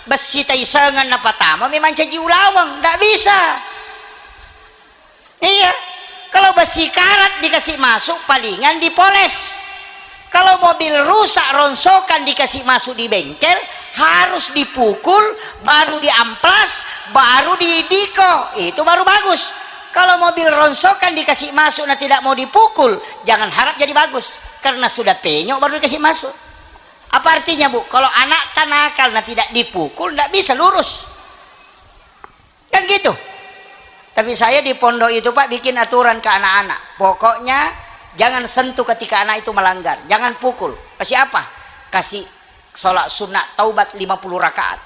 Besi taisengan apa tama memang jadi ulawang, ndak bisa. Iya. Kalau besi karat dikasih masuk palingan dipoles. Kalau mobil rusak ronsokan dikasih masuk di bengkel harus dipukul, baru diamplas, baru didiko, itu baru bagus. Kalau mobil ronsokan dikasih masuk nah tidak mau dipukul, jangan harap jadi bagus, karena sudah penyok baru dikasih masuk. Apa artinya Bu? Kalau anak tanakal nah tidak dipukul tidak bisa lurus kan gitu. Tapi saya di pondok itu Pak bikin aturan ke anak-anak, pokoknya jangan sentuh ketika anak itu melanggar, jangan pukul. Kasih apa? Kasih sholat sunat taubat 50 rakaat.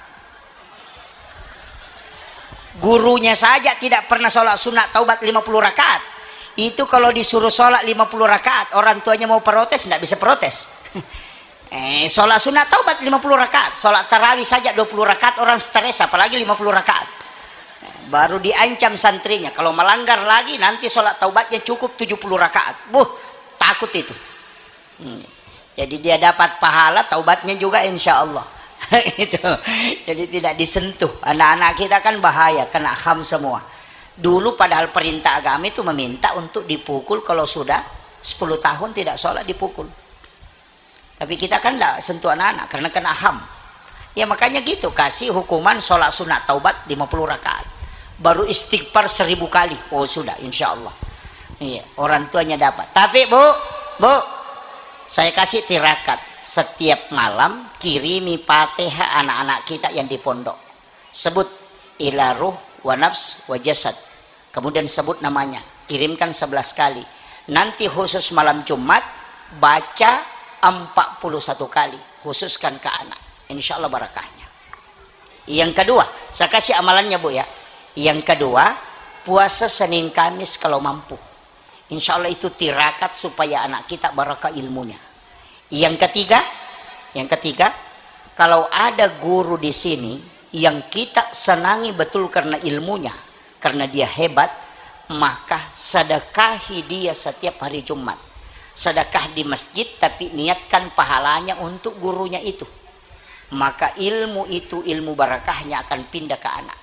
Gurunya saja tidak pernah sholat sunat taubat 50 rakaat. Itu kalau disuruh sholat 50 rakaat, orang tuanya mau protes tidak bisa protes. Sholat sunat taubat 50 rakaat, sholat tarawih saja 20 rakaat orang stres, apalagi 50 rakaat. Baru diancam santrinya, kalau melanggar lagi nanti sholat taubatnya cukup 70 rakaat. Takut itu. Jadi dia dapat pahala, taubatnya juga insya Allah. Itu. Jadi tidak disentuh. Anak-anak kita kan bahaya, kena ham semua. Dulu padahal perintah agama itu meminta untuk dipukul kalau sudah 10 tahun tidak sholat dipukul. Tapi kita kan tidak sentuh anak-anak karena kena ham. Ya makanya gitu, kasih hukuman sholat sunat taubat 50 rakaat. Baru istighfar 1000 kali. Oh sudah insya Allah. Iya, orang tuanya dapat. Tapi bu, saya kasih tirakat, setiap malam kirimi Fatihah anak-anak kita yang di pondok. Sebut ila ruh wa nafs wa jasad. Kemudian sebut namanya, kirimkan 11 kali. Nanti khusus malam Jumat baca 41 kali, khususkan ke anak. Insya Allah barakahnya. Yang kedua, saya kasih amalannya bu ya. Yang kedua, puasa Senin Kamis kalau mampu. Insya Allah itu tirakat supaya anak kita barakah ilmunya. Yang ketiga, kalau ada guru di sini yang kita senangi betul karena ilmunya, karena dia hebat, maka sedekahi dia setiap hari Jumat. Sedekah di masjid tapi niatkan pahalanya untuk gurunya itu. Maka ilmu itu, ilmu barakahnya akan pindah ke anak.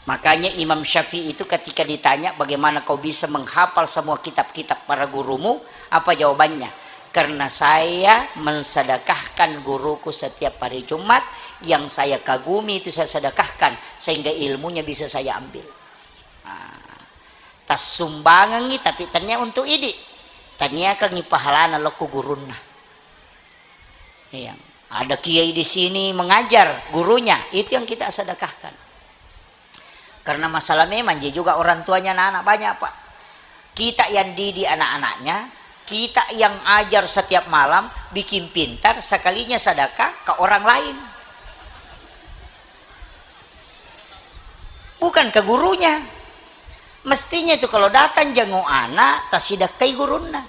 Makanya Imam Syafi'i itu ketika ditanya bagaimana kau bisa menghafal semua kitab-kitab para gurumu, apa jawabannya? Karena saya mensedekahkan guruku setiap hari Jumat, yang saya kagumi itu saya sedekahkan sehingga ilmunya bisa saya ambil. Tas sumbangan ni tapi tanya untuk ini, tanya kangi pahalana lo ku guruna. Yang ada kiai di sini mengajar gurunya, itu yang kita sedekahkan. Karena masalah memang juga orang tuanya anak-anak banyak pak. Kita yang didik anak-anaknya, kita yang ajar setiap malam, bikin pintar, sekalinya sedekah ke orang lain. Bukan ke gurunya. Mestinya itu kalau datang jenguk anak, tasidakai guruna.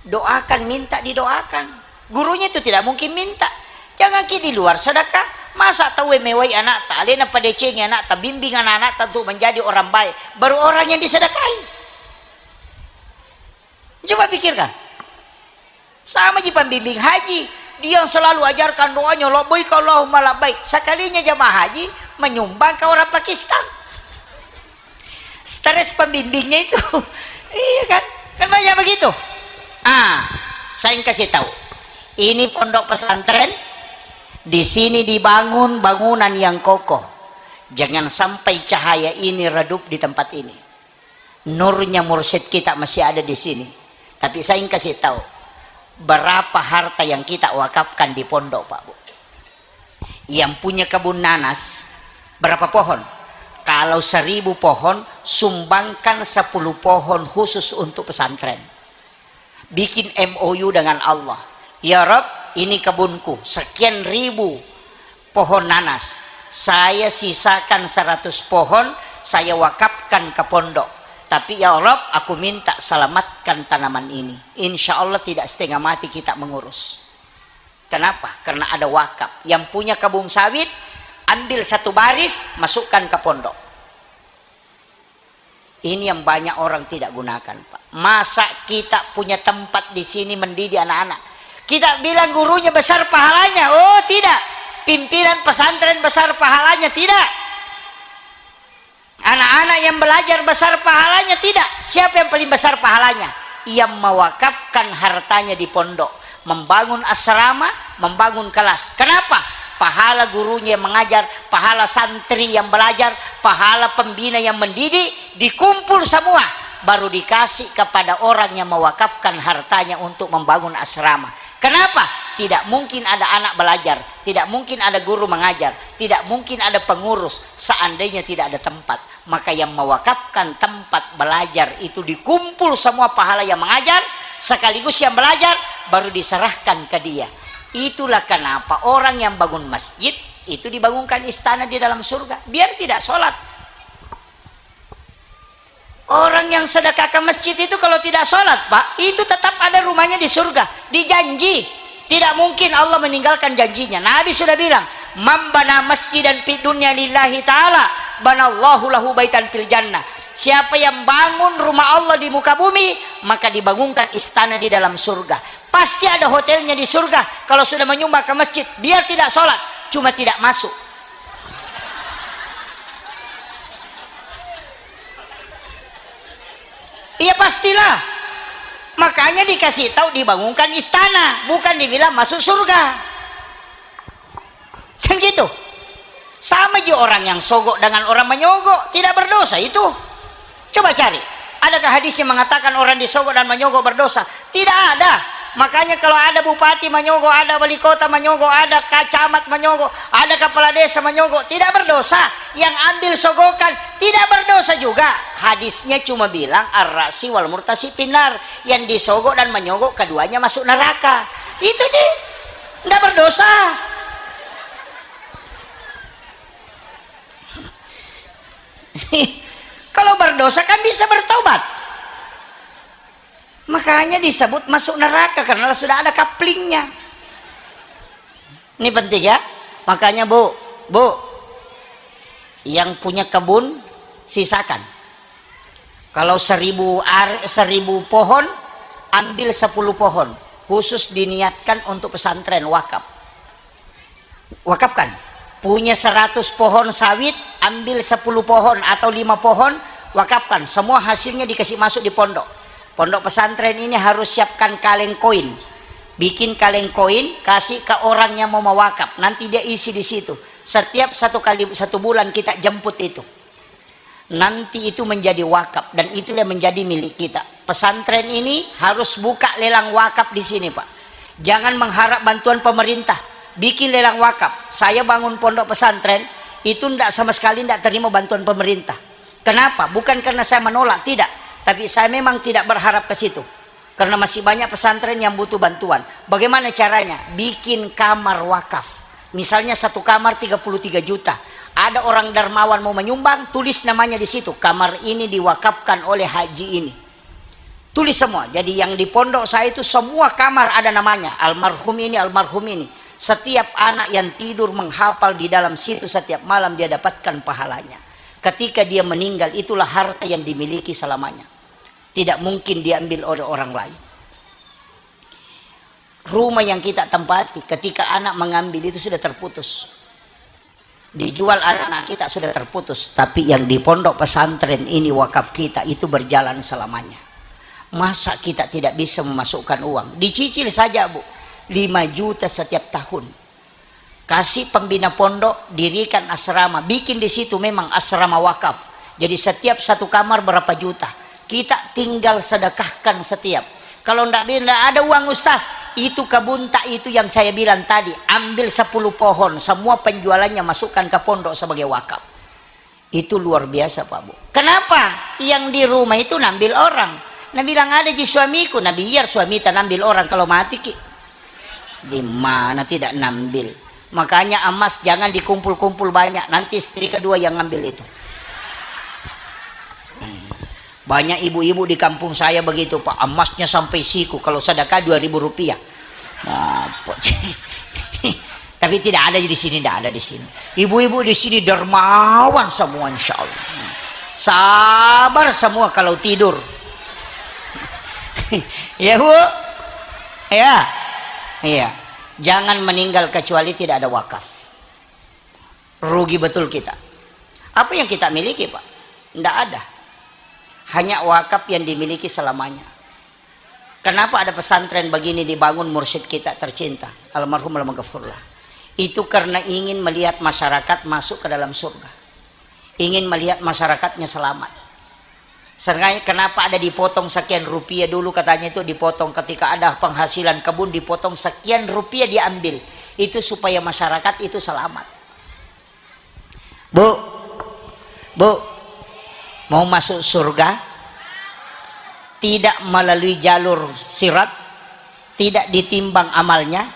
Doakan, minta didoakan. Gurunya itu tidak mungkin minta. Jangan di luar sedekah. Masa tahu mewai anak tak alena pada cengnya anak tak bimbing anak tentu menjadi orang baik, baru orang yang disedekahi. Coba pikirkan, sama je pembimbing haji, dia yang selalu ajarkan doanya labbaik Allahumma labbaik, sekalinya jamaah haji menyumbang ke orang Pakistan. Stres pembimbingnya itu. Iya kan banyak begitu. Saya kasih tahu, ini pondok pesantren. Di sini dibangun bangunan yang kokoh. Jangan sampai cahaya ini redup di tempat ini. Nurnya mursyid kita masih ada di sini. Tapi saya ingin kasih tahu berapa harta yang kita wakafkan di pondok Pak Bu. Yang punya kebun nanas berapa pohon? Kalau 1000 pohon, sumbangkan 10 pohon khusus untuk pesantren. Bikin MOU dengan Allah. Ya Rabb, ini kebunku, sekian ribu pohon nanas, saya sisakan 100 pohon, saya wakafkan ke pondok. Tapi ya Allah, aku minta selamatkan tanaman ini. Insya Allah tidak setengah mati kita mengurus. Kenapa? Karena ada wakaf. Yang punya kebun sawit, ambil 1 baris, masukkan ke pondok. Ini yang banyak orang tidak gunakan Pak. Masa kita punya tempat di sini mendidik anak-anak, kita bilang gurunya besar pahalanya? Oh tidak. Pimpinan pesantren besar pahalanya? Tidak. Anak-anak yang belajar besar pahalanya? Tidak. Siapa yang paling besar pahalanya? Yang mewakafkan hartanya di pondok, membangun asrama, membangun kelas. Kenapa? Pahala gurunya yang mengajar, pahala santri yang belajar, pahala pembina yang mendidik, dikumpul semua, baru dikasih kepada orang yang mewakafkan hartanya untuk membangun asrama. Kenapa? Tidak mungkin ada anak belajar, tidak mungkin ada guru mengajar, tidak mungkin ada pengurus seandainya tidak ada tempat. Maka yang mewakafkan tempat belajar itu dikumpul semua pahala yang mengajar sekaligus yang belajar, baru diserahkan ke dia. Itulah kenapa orang yang bangun masjid itu dibangunkan istana di dalam surga, biar tidak sholat. Orang yang sedekah ke masjid itu kalau tidak sholat Pak, itu tetap ada rumahnya di surga, dijanji. Tidak mungkin Allah meninggalkan janjinya. Nabi sudah bilang, man bana masjidan fid dunya lillahi ta'ala banallahu lahu baitan fil jannah. Siapa yang bangun rumah Allah di muka bumi, maka dibangunkan istana di dalam surga. Pasti ada hotelnya di surga kalau sudah menyumbang ke masjid, biar tidak sholat, cuma tidak masuk. Iya pastilah. Makanya dikasih tahu dibangunkan istana, bukan dibilang masuk surga. Kan gitu. Sama aja orang yang sogok dengan orang menyogok, tidak berdosa itu. Coba cari. Adakah hadisnya mengatakan orang disogok dan menyogok berdosa? Tidak ada. Makanya kalau ada bupati menyogok, ada wali kota menyogok, ada camat menyogok, ada kepala desa menyogok, tidak berdosa. Yang ambil sogokan tidak berdosa juga. Hadisnya cuma bilang ar-rasi wal murtasi pinar, yang disogok dan menyogok keduanya masuk neraka. Itu sih, tidak berdosa. Kalau berdosa kan bisa bertobat. Makanya disebut masuk neraka karena sudah ada kaplingnya. Ini penting ya. Makanya bu, yang punya kebun sisakan. Kalau 1000 pohon, ambil 10 pohon. Khusus diniatkan untuk pesantren wakaf. Wakafkan. Punya 100 pohon sawit, ambil 10 pohon atau 5 pohon, wakafkan. Semua hasilnya dikasih masuk di pondok. Pondok pesantren ini harus siapkan kaleng koin. Bikin kaleng koin, kasih ke orang yang mau mewakaf. Nanti dia isi di situ. Setiap 1 bulan kita jemput itu. Nanti itu menjadi wakaf dan itu yang menjadi milik kita. Pesantren ini harus buka lelang wakaf di sini, Pak. Jangan mengharap bantuan pemerintah. Bikin lelang wakaf. Saya bangun pondok pesantren itu sama sekali tidak terima bantuan pemerintah. Kenapa? Bukan karena saya menolak, tidak. Tapi saya memang tidak berharap ke situ. Karena masih banyak pesantren yang butuh bantuan. Bagaimana caranya? Bikin kamar wakaf. Misalnya 1 kamar 33 juta. Ada orang dermawan mau menyumbang, tulis namanya di situ. Kamar ini diwakafkan oleh haji ini. Tulis semua. Jadi yang di pondok saya itu semua kamar ada namanya. Almarhum ini, almarhum ini. Setiap anak yang tidur menghafal di dalam situ setiap malam dia dapatkan pahalanya. Ketika dia meninggal itulah harta yang dimiliki selamanya. Tidak mungkin diambil oleh orang lain. Rumah yang kita tempati ketika anak mengambil itu sudah terputus. Dijual anak-anak kita sudah terputus. Tapi yang di pondok pesantren ini wakaf kita itu berjalan selamanya. Masa kita tidak bisa memasukkan uang? Dicicil saja, Bu. 5 juta setiap tahun. Kasih pembina pondok, dirikan asrama, bikin di situ memang asrama wakaf. Jadi setiap 1 kamar berapa juta. Kita tinggal sedekahkan setiap. Kalau tidak ada uang Ustaz, itu kebun tak itu yang saya bilang tadi, ambil 10 pohon, semua penjualannya masukkan ke pondok sebagai wakaf. Itu luar biasa, Pak Bu. Kenapa? Yang di rumah itu nambil orang. Nah bilang ada di suamiku, nah biar suami tak nambil orang kalau mati ki. Di mana tidak nambil. Makanya emas jangan dikumpul-kumpul banyak, nanti istri kedua yang ngambil itu. Banyak ibu-ibu di kampung saya begitu, Pak. Emasnya sampai siku, kalau sedekah 2.000 rupiah. Nah, tapi tidak ada di sini, tidak ada di sini. Ibu-ibu di sini dermawan semua, insya Allah. Sabar semua kalau tidur. Ya Bu, ya. Iya, jangan meninggal kecuali tidak ada wakaf. Rugi betul kita. Apa yang kita miliki, Pak? Tidak ada. Hanya wakaf yang dimiliki selamanya. Kenapa ada pesantren begini dibangun mursyid kita tercinta, almarhum al-maghfurlah? Itu karena ingin melihat masyarakat masuk ke dalam surga. Ingin melihat masyarakatnya selamat. Sengaja kenapa ada dipotong sekian rupiah dulu katanya itu dipotong ketika ada penghasilan kebun dipotong sekian rupiah diambil. Itu supaya masyarakat itu selamat. Bu, mau masuk surga tidak melalui jalur sirat, tidak ditimbang amalnya,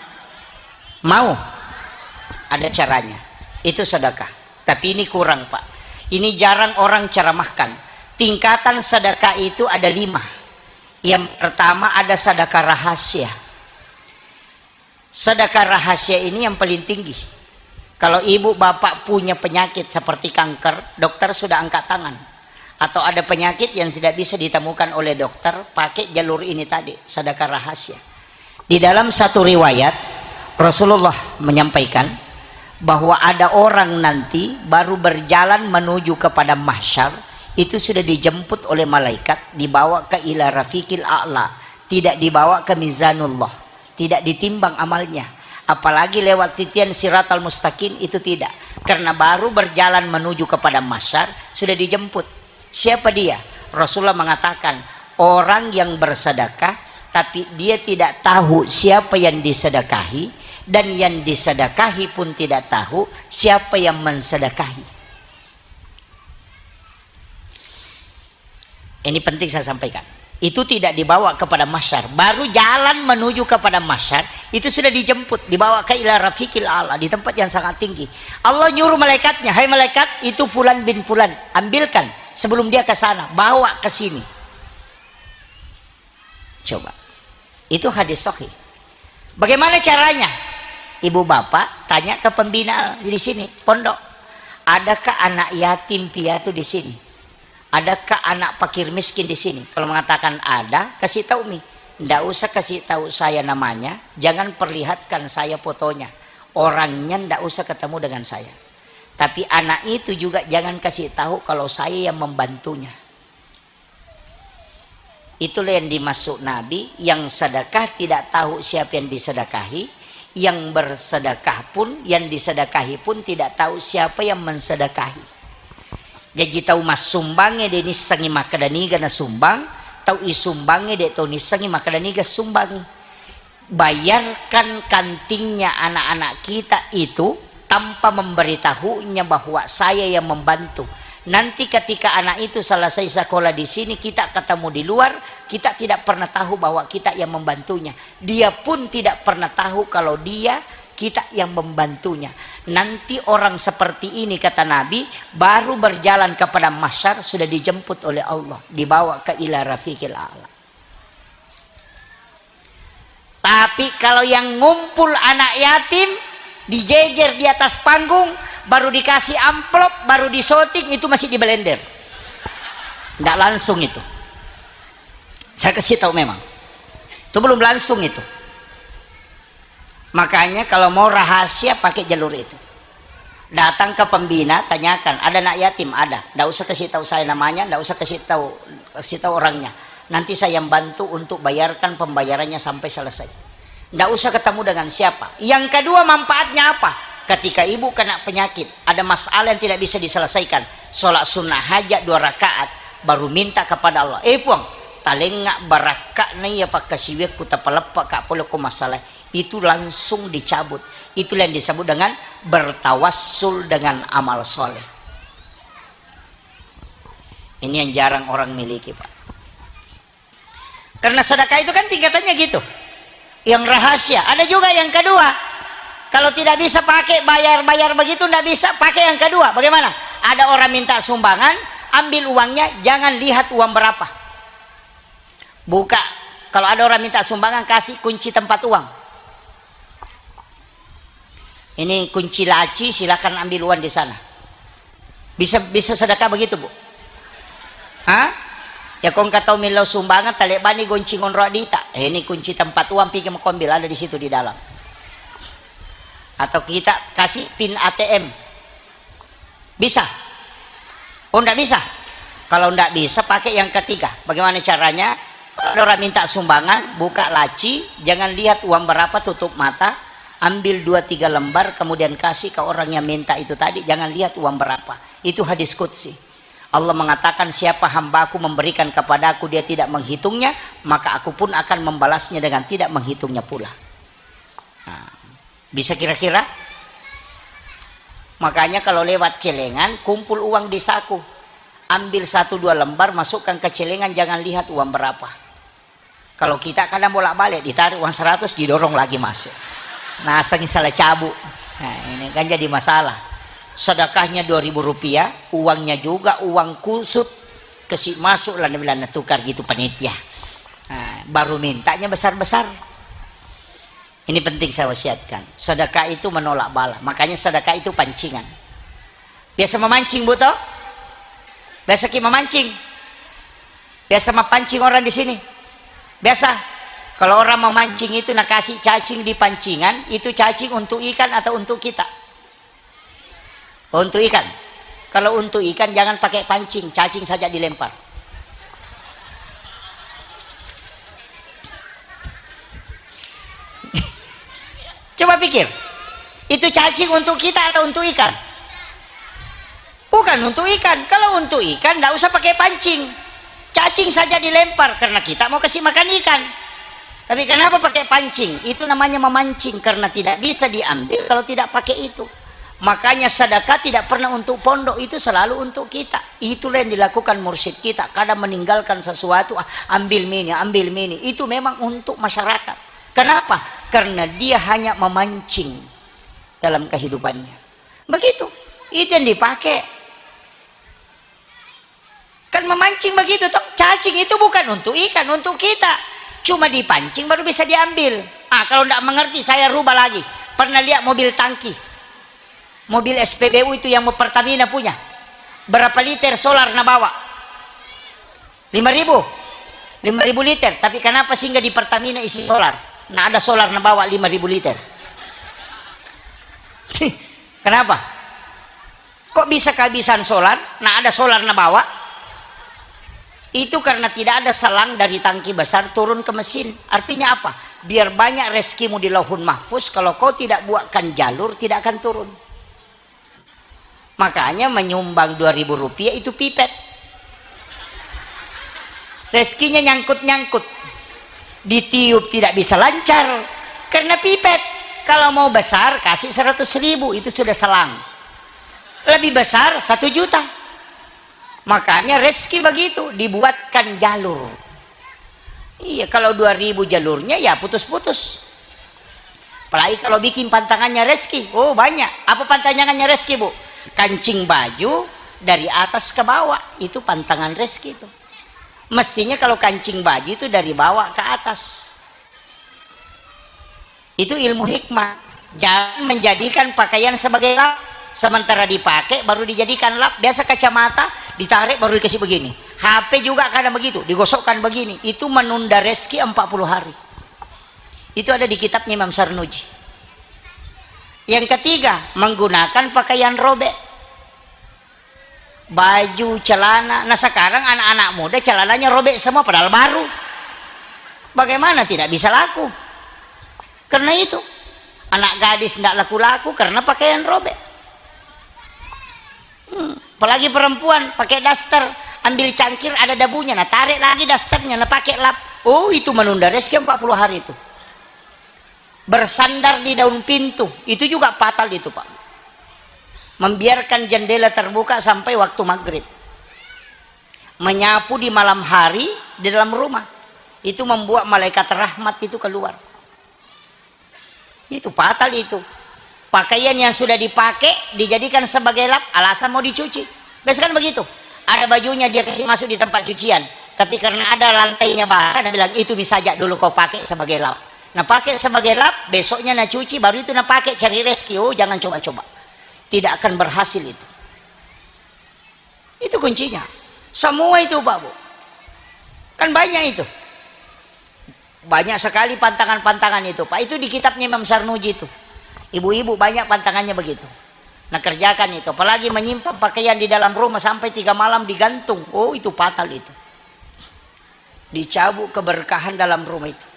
mau? Ada caranya. Itu sedekah. Tapi ini kurang, Pak. Ini jarang orang ceramahkan. Tingkatan sedekah itu ada 5. Yang pertama ada sedekah rahasia. Sedekah rahasia ini yang paling tinggi. Kalau ibu bapak punya penyakit seperti kanker, dokter sudah angkat tangan. Atau ada penyakit yang tidak bisa ditemukan oleh dokter, pakai jalur ini tadi, sedekah rahasia. Di dalam satu riwayat Rasulullah menyampaikan bahwa ada orang nanti baru berjalan menuju kepada mahsyar, itu sudah dijemput oleh malaikat, dibawa ke ila rafiqil a'la, tidak dibawa ke mizanullah, tidak ditimbang amalnya, apalagi lewat titian siratal mustaqim, itu tidak, karena baru berjalan menuju kepada mahsyar sudah dijemput. Siapa dia? Rasulullah mengatakan, orang yang bersedekah tapi dia tidak tahu siapa yang disedekahi, dan yang disedekahi pun tidak tahu siapa yang mensedekahi. Ini penting saya sampaikan. Itu tidak dibawa kepada masyar, baru jalan menuju kepada masyar itu sudah dijemput, dibawa ke ila rafiqil a'la, di tempat yang sangat tinggi. Allah nyuruh malaikatnya, hai malaikat, itu fulan bin fulan, ambilkan sebelum dia ke sana, bawa ke sini. Coba, itu hadis sahih. Bagaimana caranya? Ibu bapak tanya ke pembina di sini pondok, adakah anak yatim piatu di sini? Adakah anak fakir miskin di sini? Kalau mengatakan ada, kasih tahu Mi. Nggak usah kasih tahu saya namanya, jangan perlihatkan saya fotonya. Orangnya nggak usah ketemu dengan saya. Tapi anak itu juga jangan kasih tahu kalau saya yang membantunya. Itulah yang dimaksud Nabi, yang sedekah tidak tahu siapa yang disedekahi, yang bersedekah pun, yang disedekahi pun tidak tahu siapa yang mensedekahi. Jadi tahu mas sumbangnya dia ni sangi makadaniga na sumbang, tahu isumbangnya dia tahu ni sangi makadaniga sumbang. Bayarkan kantingnya anak-anak kita itu tanpa memberitahunya bahwa saya yang membantu. Nanti ketika anak itu selesai sekolah di sini, kita ketemu di luar, kita tidak pernah tahu bahwa kita yang membantunya. Dia pun tidak pernah tahu kalau kita yang membantunya. Nanti orang seperti ini, kata Nabi, baru berjalan kepada mahsyar sudah dijemput oleh Allah, dibawa ke ila rafiqil a'la. Tapi kalau yang ngumpul anak yatim, dijejer di atas panggung, baru dikasih amplop, baru disoting, itu masih di blender. Nggak langsung itu. Saya kasih tahu memang. Itu belum langsung itu. Makanya kalau mau rahasia pakai jalur itu. Datang ke pembina, tanyakan, ada anak yatim? Ada. Nggak usah kasih tahu saya namanya, nggak usah kasih tahu orangnya. Nanti saya yang bantu untuk bayarkan pembayarannya sampai selesai. Nggak usah ketemu dengan siapa. Yang kedua, manfaatnya apa? Ketika ibu kena penyakit, ada masalah yang tidak bisa diselesaikan, sholat sunnah hajat 2 rakaat, baru minta kepada Allah, puang talengak barakak nih ya pak kasiwek ku tapalepak kak poloku masalah, itu langsung dicabut. Itulah yang disebut dengan bertawassul dengan amal soleh. Ini yang jarang orang miliki, Pak. Karena sedekah itu kan tingkatannya gitu, yang rahasia. Ada juga yang kedua, kalau tidak bisa pakai bayar begitu, tidak bisa pakai yang kedua. Bagaimana? Ada orang minta sumbangan, ambil uangnya, jangan lihat uang berapa. Buka, kalau ada orang minta sumbangan, kasih kunci tempat uang. Ini kunci laci, silakan ambil uang di sana. Bisa sedekah begitu, Bu? Hah? Ya kong katau milau sumbangan, talek bani goncingon rodita. Ini kunci tempat uang, pikir mau ambil, ada di situ di dalam. Atau kita kasih pin ATM, bisa? Oh, enggak bisa. Kalau enggak bisa, pakai yang ketiga. Bagaimana caranya? Kalau orang minta sumbangan, buka laci, jangan lihat uang berapa, tutup mata, ambil 2-3 lembar, kemudian kasih ke orang yang minta itu tadi, jangan lihat uang berapa. Itu hadis qudsi. Allah mengatakan, siapa hambaku memberikan kepadaku, dia tidak menghitungnya, maka aku pun akan membalasnya dengan tidak menghitungnya pula. Nah, bisa kira-kira? Makanya kalau lewat celengan, kumpul uang di saku, ambil 1-2 lembar, masukkan ke celengan, jangan lihat uang berapa. Kalau kita kadang bolak-balik, ditarik uang 100, didorong lagi masuk. Nah, salah cabut. Nah, ini kan jadi masalah. Sedekahnya 2.000 rupiah, uangnya juga uang kusut, kesik masuk lah, bilana tukar gitu panitia. Nah, baru mintanya besar-besar. Ini penting saya wasiatkan. Sedekah itu menolak bala. Makanya sedekah itu pancingan. Biasa memancing, Bu, toh? Biasa kita memancing. Biasa memancing orang di sini. Biasa. Kalau orang memancing itu nak kasih cacing di pancingan, itu cacing untuk ikan atau untuk kita? Untuk ikan. Kalau untuk ikan jangan pakai pancing, cacing saja dilempar. Coba pikir, itu cacing untuk kita atau untuk ikan? Bukan untuk ikan. Kalau untuk ikan tidak usah pakai pancing, cacing saja dilempar karena kita mau kasih makan ikan. Tapi kenapa pakai pancing? Itu namanya memancing, karena tidak bisa diambil kalau tidak pakai itu. Makanya sedekah tidak pernah untuk pondok, itu selalu untuk kita. Itulah yang dilakukan mursyid kita. Kadang meninggalkan sesuatu, ambil mini, itu memang untuk masyarakat. Kenapa? Karena dia hanya memancing dalam kehidupannya. Begitu, itu yang dipakai. Kan memancing begitu toh. Cacing itu bukan untuk ikan, untuk kita. Cuma dipancing baru bisa diambil. Kalau tidak mengerti saya rubah lagi. Pernah lihat mobil tangki, mobil SPBU itu yang Pertamina punya, berapa liter solar na bawa? 5.000 liter. Tapi kenapa sehingga di Pertamina isi solar? Nah, ada solar na bawa 5.000 liter. Kenapa? Kok bisa kehabisan solar? Nah, ada solar na bawa. Itu karena tidak ada selang dari tangki besar turun ke mesin. Artinya apa? Biar banyak rezekimu di lauhun mahfuz, kalau kau tidak buatkan jalur tidak akan turun. Makanya menyumbang 2.000 rupiah itu pipet. Rezekinya nyangkut-nyangkut. Ditiup tidak bisa lancar karena pipet. Kalau mau besar kasih 100.000, itu sudah selang. Lebih besar 1 juta. Makanya rezeki begitu, dibuatkan jalur. Iya, kalau 2.000 jalurnya ya putus-putus. Apalagi kalau bikin pantangannya rezeki, oh banyak. Apa pantangannya rezeki, Bu? Kancing baju dari atas ke bawah, itu pantangan rezeki itu. Mestinya kalau kancing baju itu dari bawah ke atas. Itu ilmu hikmah. Jangan menjadikan pakaian sebagai lap, sementara dipakai baru dijadikan lap. Biasa kacamata ditarik baru dikasih begini. HP juga kadang begitu, digosokkan begini. Itu menunda rezeki 40 hari. Itu ada di kitabnya Imam Sarnuji. Yang ketiga, menggunakan pakaian robek, baju, celana. Nah sekarang anak-anak muda celananya robek semua padahal baru. Bagaimana tidak bisa laku? Karena itu anak gadis tidak laku-laku karena pakaian robek. Apalagi perempuan pakai daster, ambil cangkir ada dabunya, nah tarik lagi dasternya, nah pakai lap. Oh, itu menunda rezeki 40 hari itu. Bersandar di daun pintu, itu juga fatal itu, Pak. Membiarkan jendela terbuka sampai waktu maghrib. Menyapu di malam hari di dalam rumah, itu membuat malaikat rahmat itu keluar. Itu fatal itu. Pakaian yang sudah dipakai dijadikan sebagai lap, alasan mau dicuci. Biasanya kan begitu. Ada bajunya dia kasih masuk di tempat cucian, tapi karena ada lantainya basah, dia bilang itu bisa aja dulu kau pakai sebagai lap. Nah pakai sebagai lap, besoknya nak cuci, baru itu nak pakai cari rezeki. Oh jangan coba-coba, tidak akan berhasil itu. Itu kuncinya. Semua itu Pak Bu. Kan banyak itu. Banyak sekali pantangan-pantangan itu Pak. Itu di kitabnya Imam Sarnuji itu. Ibu-ibu banyak pantangannya begitu. Nah kerjakan itu. Apalagi menyimpan pakaian di dalam rumah sampai 3 malam digantung. Oh itu fatal itu. Dicabut keberkahan dalam rumah itu.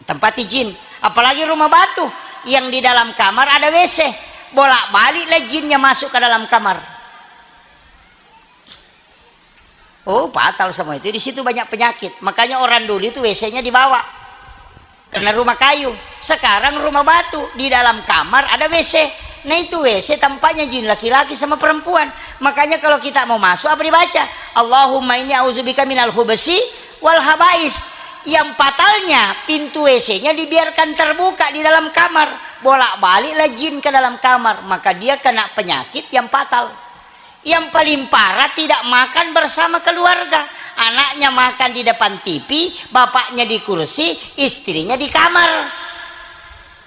Tempat jin. Apalagi rumah batu yang di dalam kamar ada WC. Bolak-baliklah jinnya masuk ke dalam kamar. Oh fatal semua itu. Di situ banyak penyakit. Makanya orang dulu itu WC-nya dibawa. Karena rumah kayu. Sekarang rumah batu, di dalam kamar ada WC. Nah itu WC tampaknya jin laki-laki sama perempuan. Makanya kalau kita mau masuk apa dibaca? Allahumma inni a'udzubika minal khubasi wal habais. Yang fatalnya pintu WC-nya dibiarkan terbuka di dalam kamar. Bolak-baliklah jin ke dalam kamar, maka dia kena penyakit yang fatal. Yang paling parah tidak makan bersama keluarga. Anaknya makan di depan TV, bapaknya di kursi, istrinya di kamar.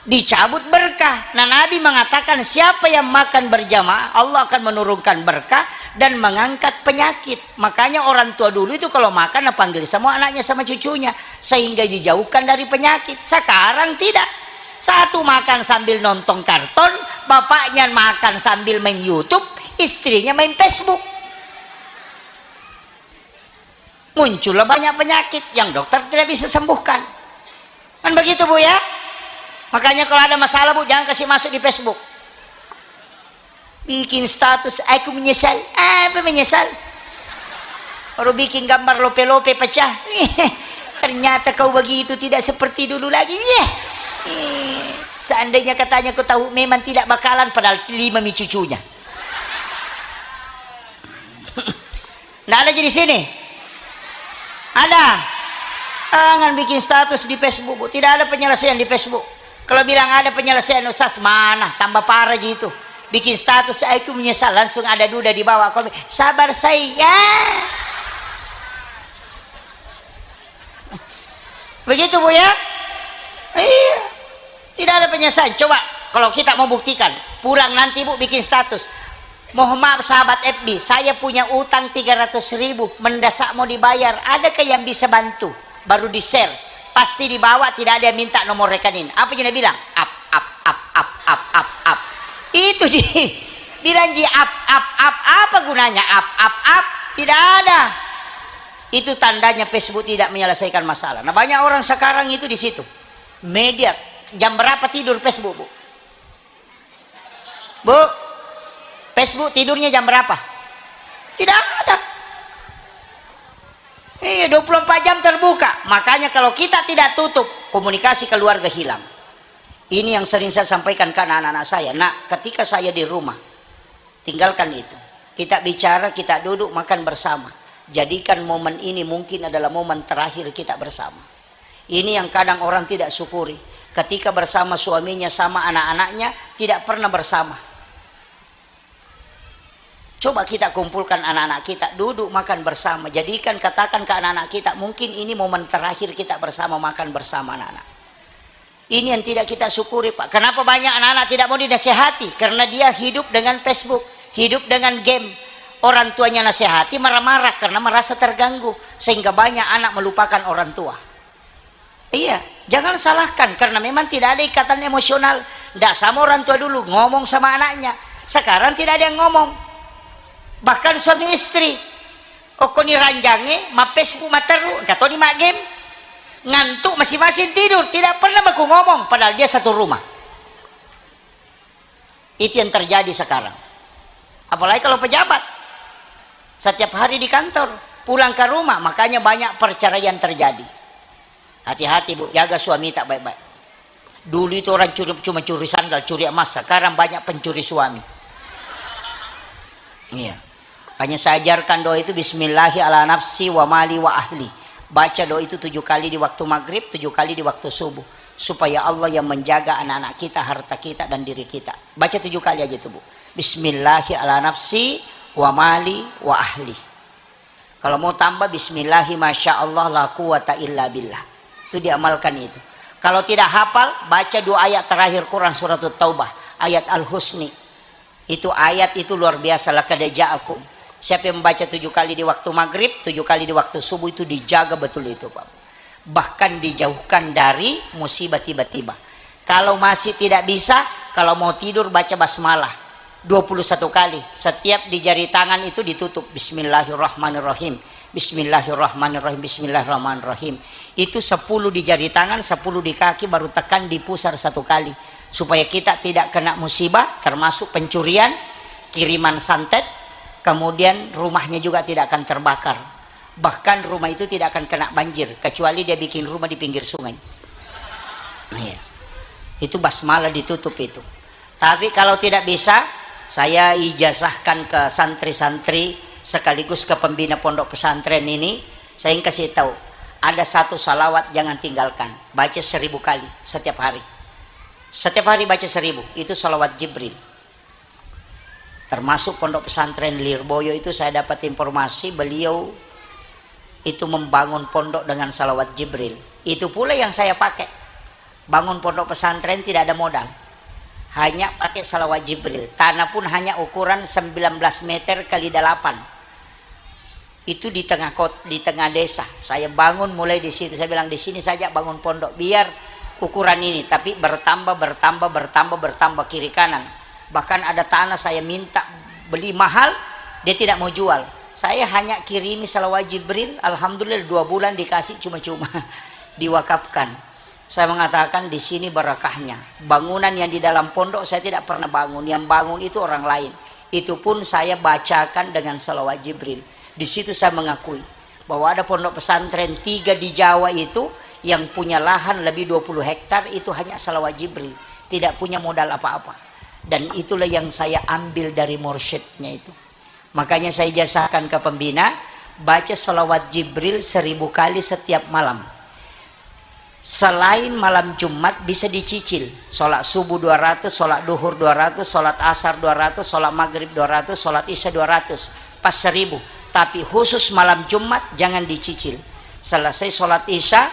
Dicabut berkah. Nah Nabi mengatakan siapa yang makan berjamaah, Allah akan menurunkan berkah dan mengangkat penyakit. Makanya orang tua dulu itu kalau makan panggil semua anaknya sama cucunya, sehingga dijauhkan dari penyakit. Sekarang tidak. Satu makan sambil nonton karton, bapaknya makan sambil main YouTube, istrinya main Facebook. Muncullah banyak penyakit yang dokter tidak bisa sembuhkan. Kan begitu Bu ya? Makanya kalau ada masalah Bu, jangan kasih masuk di Facebook. Bikin status aku menyesal. Apa menyesal? baru bikin gambar lope-lope pecah. Ternyata kau begitu, tidak seperti dulu lagi. Seandainya katanya kau tahu, memang tidak bakalan, padahal 5 cucunya. Nggak ada di sini. Ada. Jangan bikin status di Facebook, Bu. Tidak ada penyelesaian di Facebook. Kalau bilang ada penyelesaian, Ustaz, mana? Tambah parah gitu. Bikin status, aku menyesal, langsung ada duda di bawah. Sabar saya. Begitu, Bu ya? Iya. Tidak ada penyesalan. Coba kalau kita mau buktikan, pulang nanti, Bu, bikin status. Mohon maaf sahabat FB, saya punya utang 300.000, mendesak mau dibayar. Adakah yang bisa bantu? Baru di share, pasti dibawa, tidak ada yang minta nomor rekening. Apa yang dia bilang? Up. Itu sih bilang ji up. Apa gunanya up? Tidak ada. Itu tandanya Facebook tidak menyelesaikan masalah. Nah, banyak orang sekarang itu di situ. Media, jam berapa tidur Facebook, Bu? Bu, Facebook tidurnya jam berapa? Tidak ada. 24 jam terbuka. Makanya kalau kita tidak tutup, komunikasi keluarga hilang. Ini yang sering saya sampaikan ke anak-anak saya. Nah, ketika saya di rumah, tinggalkan itu. Kita bicara, kita duduk makan bersama. Jadikan momen ini mungkin adalah momen terakhir kita bersama. Ini yang kadang orang tidak syukuri. Ketika bersama suaminya sama anak-anaknya, tidak pernah bersama. Coba kita kumpulkan anak-anak kita, duduk makan bersama. Jadikan, katakan ke anak-anak kita, mungkin ini momen terakhir kita bersama, makan bersama anak-anak. Ini yang tidak kita syukuri, Pak. Kenapa banyak anak-anak tidak mau dinasihati? Karena dia hidup dengan Facebook, hidup dengan game. Orang tuanya nasihati marah-marah karena merasa terganggu. Sehingga banyak anak melupakan orang tua. Iya, jangan salahkan, karena memang tidak ada ikatan emosional. Tidak sama orang tua dulu, ngomong sama anaknya. Sekarang tidak ada yang ngomong. Bahkan suami istri, koni ranjange mapes materu kato di mak game, ngantuk masing-masing tidur, tidak pernah baku ngomong, padahal dia satu rumah. Itu yang terjadi sekarang. Apalagi kalau pejabat, setiap hari di kantor, pulang ke rumah, makanya banyak perceraian terjadi. Hati-hati, Bu, jaga suami tak baik-baik. Dulu itu orang cuma curi sandal, curi emas, sekarang banyak pencuri suami. Iya. Makanya saya ajarkan doa itu, Bismillahi ala nafsi wa mali wa ahli. Baca doa itu 7 kali di waktu maghrib, 7 kali di waktu subuh, supaya Allah yang menjaga anak-anak kita, harta kita, dan diri kita. Baca 7 kali aja itu, Bu. Bismillahi ala nafsi wa mali wa ahli. Kalau mau tambah, Bismillahi masya Allah la quwata illa billah. Itu diamalkan itu. Kalau tidak hafal, baca 2 ayat terakhir Quran surat Taubah, ayat Al-Husni. Itu ayat itu luar biasa. Laqad ja'akum. Siapa yang membaca 7 kali di waktu maghrib, 7 kali di waktu subuh, itu dijaga betul itu, Pak. Bahkan dijauhkan dari musibah tiba-tiba. Kalau masih tidak bisa, kalau mau tidur baca basmalah 21 kali. Setiap di jari tangan itu ditutup, Bismillahirrahmanirrahim, Bismillahirrahmanirrahim, Bismillahirrahmanirrahim. Itu 10 di jari tangan, 10 di kaki, baru tekan di pusar 1 kali. Supaya kita tidak kena musibah, termasuk pencurian, kiriman santet, kemudian rumahnya juga tidak akan terbakar. Bahkan rumah itu tidak akan kena banjir, kecuali dia bikin rumah di pinggir sungai. Iya. Itu basmalah ditutup itu. Tapi kalau tidak bisa, saya ijazahkan ke santri-santri sekaligus ke pembina pondok pesantren ini. Saya ingin kasih tahu, ada 1 salawat jangan tinggalkan. Baca 1000 kali setiap hari. Setiap hari baca 1000. Itu salawat Jibril. Termasuk pondok pesantren Lirboyo itu saya dapat informasi beliau itu membangun pondok dengan salawat Jibril. Itu pula yang saya pakai. Bangun pondok pesantren tidak ada modal, hanya pakai salawat Jibril. Tanah pun hanya ukuran 19 meter kali 8. Itu di tengah desa. Saya bangun mulai di situ. Saya bilang di sini saja bangun pondok biar ukuran ini, tapi bertambah kiri kanan. Bahkan ada tanah saya minta beli mahal, dia tidak mau jual. Saya hanya kirimi salawat Jibril, alhamdulillah 2 bulan dikasih cuma-cuma, diwakafkan. Saya mengatakan di sini barakahnya. Bangunan yang di dalam pondok saya tidak pernah bangun, yang bangun itu orang lain. Itu pun saya bacakan dengan salawat Jibril. Di situ saya mengakui bahwa ada pondok pesantren 3 di Jawa itu yang punya lahan lebih 20 hektar itu hanya salawat Jibril, tidak punya modal apa-apa. Dan itulah yang saya ambil dari mursyidnya itu. Makanya saya jasakan ke pembina, baca salawat Jibril 1000 kali setiap malam. Selain malam Jumat bisa dicicil, sholat subuh 200, sholat duhur 200, sholat asar 200, sholat maghrib 200, sholat isya 200, pas 1000. Tapi khusus malam Jumat jangan dicicil. Selesai sholat isya,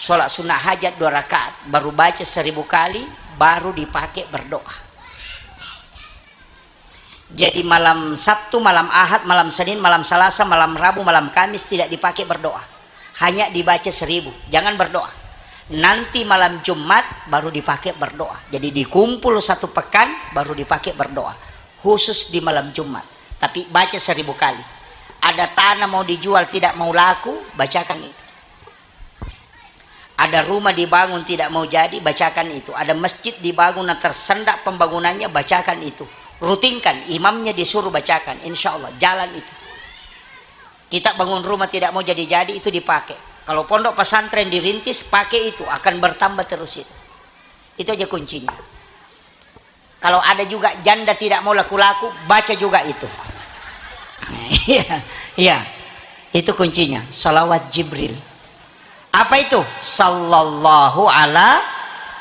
sholat sunnah hajat 2 rakaat, baru baca 1000 kali, baru dipakai berdoa. Jadi malam Sabtu, malam Ahad, malam Senin, malam Selasa, malam Rabu, malam Kamis tidak dipakai berdoa, hanya dibaca 1000, jangan berdoa. Nanti malam Jumat baru dipakai berdoa. Jadi dikumpul 1 pekan baru dipakai berdoa, khusus di malam Jumat. Tapi baca 1000 kali. Ada tanah mau dijual tidak mau laku, bacakan itu. Ada rumah dibangun tidak mau jadi, bacakan itu. Ada masjid dibangun dan tersendak pembangunannya, bacakan itu. Rutinkan, imamnya disuruh bacakan, insya Allah jalan itu. Kita bangun rumah tidak mau jadi-jadi, itu dipakai. Kalau pondok pesantren dirintis, pakai itu, akan bertambah terus itu. Itu aja kuncinya. Kalau ada juga janda tidak mau laku-laku, baca juga itu. Iya, iya. Itu kuncinya, salawat Jibril. Apa itu? Sallallahu ala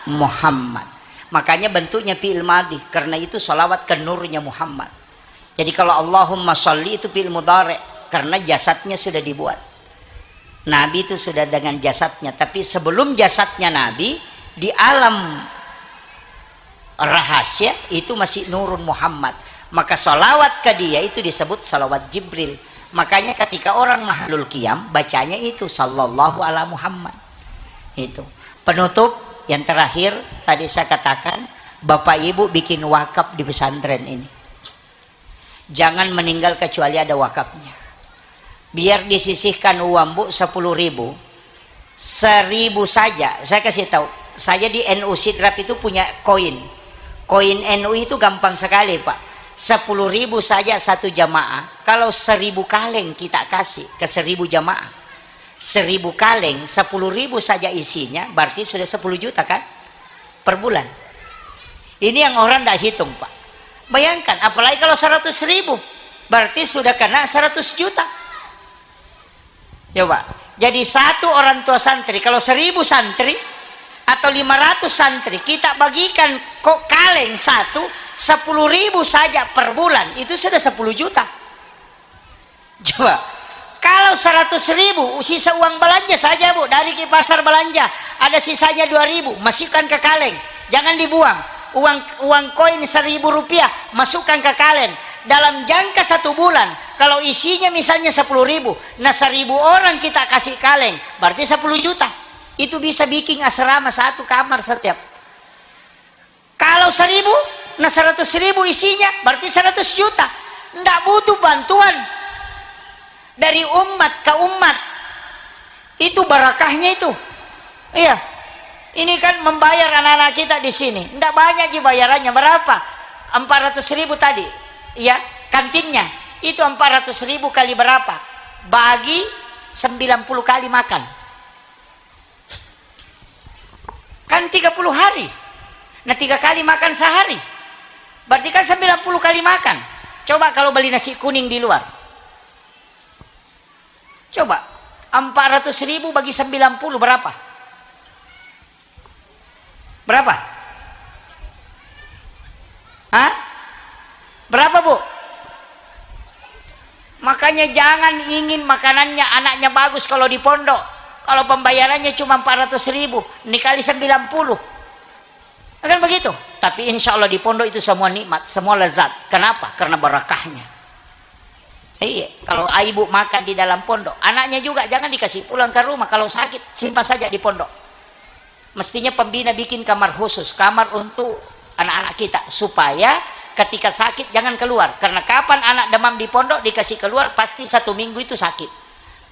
Muhammad. Makanya bentuknya fi'il madhi, karena itu salawat ke nurnya Muhammad. Jadi kalau Allahumma sholli itu fi'il mudhari', karena jasadnya sudah dibuat. Nabi itu sudah dengan jasadnya, tapi sebelum jasadnya Nabi di alam rahasia itu masih nurun Muhammad. Maka salawat ke dia itu disebut salawat Jibril. Makanya ketika orang mahlul qiyam bacanya itu sallallahu ala Muhammad. Itu penutup yang terakhir tadi saya katakan, Bapak Ibu bikin wakaf di pesantren ini, jangan meninggal kecuali ada wakafnya. Biar disisihkan uang Bu 10.000, 1.000 saja. Saya kasih tahu, saya di NU Sidrap itu punya koin NU itu gampang sekali Pak. 10.000 saja satu jamaah. Kalau 1.000 kaleng kita kasih ke 1.000 jamaah, 1.000 kaleng 10.000 saja isinya, berarti sudah 10 juta kan per bulan. Ini yang orang tidak hitung Pak. Bayangkan, apalagi kalau 100.000, berarti sudah kena 100 juta. Coba, jadi satu orang tua santri, kalau 1.000 santri atau 500 santri, kita bagikan kok kaleng satu, 10.000 saja per bulan, itu sudah 10 juta. Coba, kalau 100.000, sisa uang belanja saja Bu, dari ke pasar belanja, ada sisanya 2.000, masukkan ke kaleng, jangan dibuang. Uang koin 1.000 rupiah, masukkan ke kaleng. Dalam jangka 1 bulan, kalau isinya misalnya 10.000, nah 1.000 orang kita kasih kaleng, berarti 10 juta. Itu bisa bikin asrama 1 kamar setiap. Kalau 1.000, nah 100.000 isinya, berarti 100 juta. Nggak butuh bantuan dari umat ke umat. Itu barakahnya itu. Iya. Ini kan membayar anak-anak kita di sini. Nggak banyak sih bayarannya, berapa? 400.000 tadi. Ya, kantinnya itu 400.000 kali berapa? Bagi 90 kali makan. Kan 30 hari. Nah 3 kali makan sehari. Berarti kan 90 kali makan. Coba kalau beli nasi kuning di luar. Coba 400.000 bagi 90 berapa? Berapa? Hah? Berapa Bu? Makanya jangan ingin makanannya anaknya bagus kalau di pondok. Kalau pembayarannya cuma 400.000, ini kali 90. Kan begitu. Tapi insya Allah di pondok itu semua nikmat, semua lezat. Kenapa? Karena barakahnya. Iya, kalau ibu makan di dalam pondok, anaknya juga jangan dikasih pulang ke rumah. Kalau sakit, simpan saja di pondok. Mestinya pembina bikin kamar khusus, kamar untuk anak-anak kita, supaya ketika sakit jangan keluar. Karena kapan anak demam di pondok dikasih keluar, pasti 1 minggu itu sakit.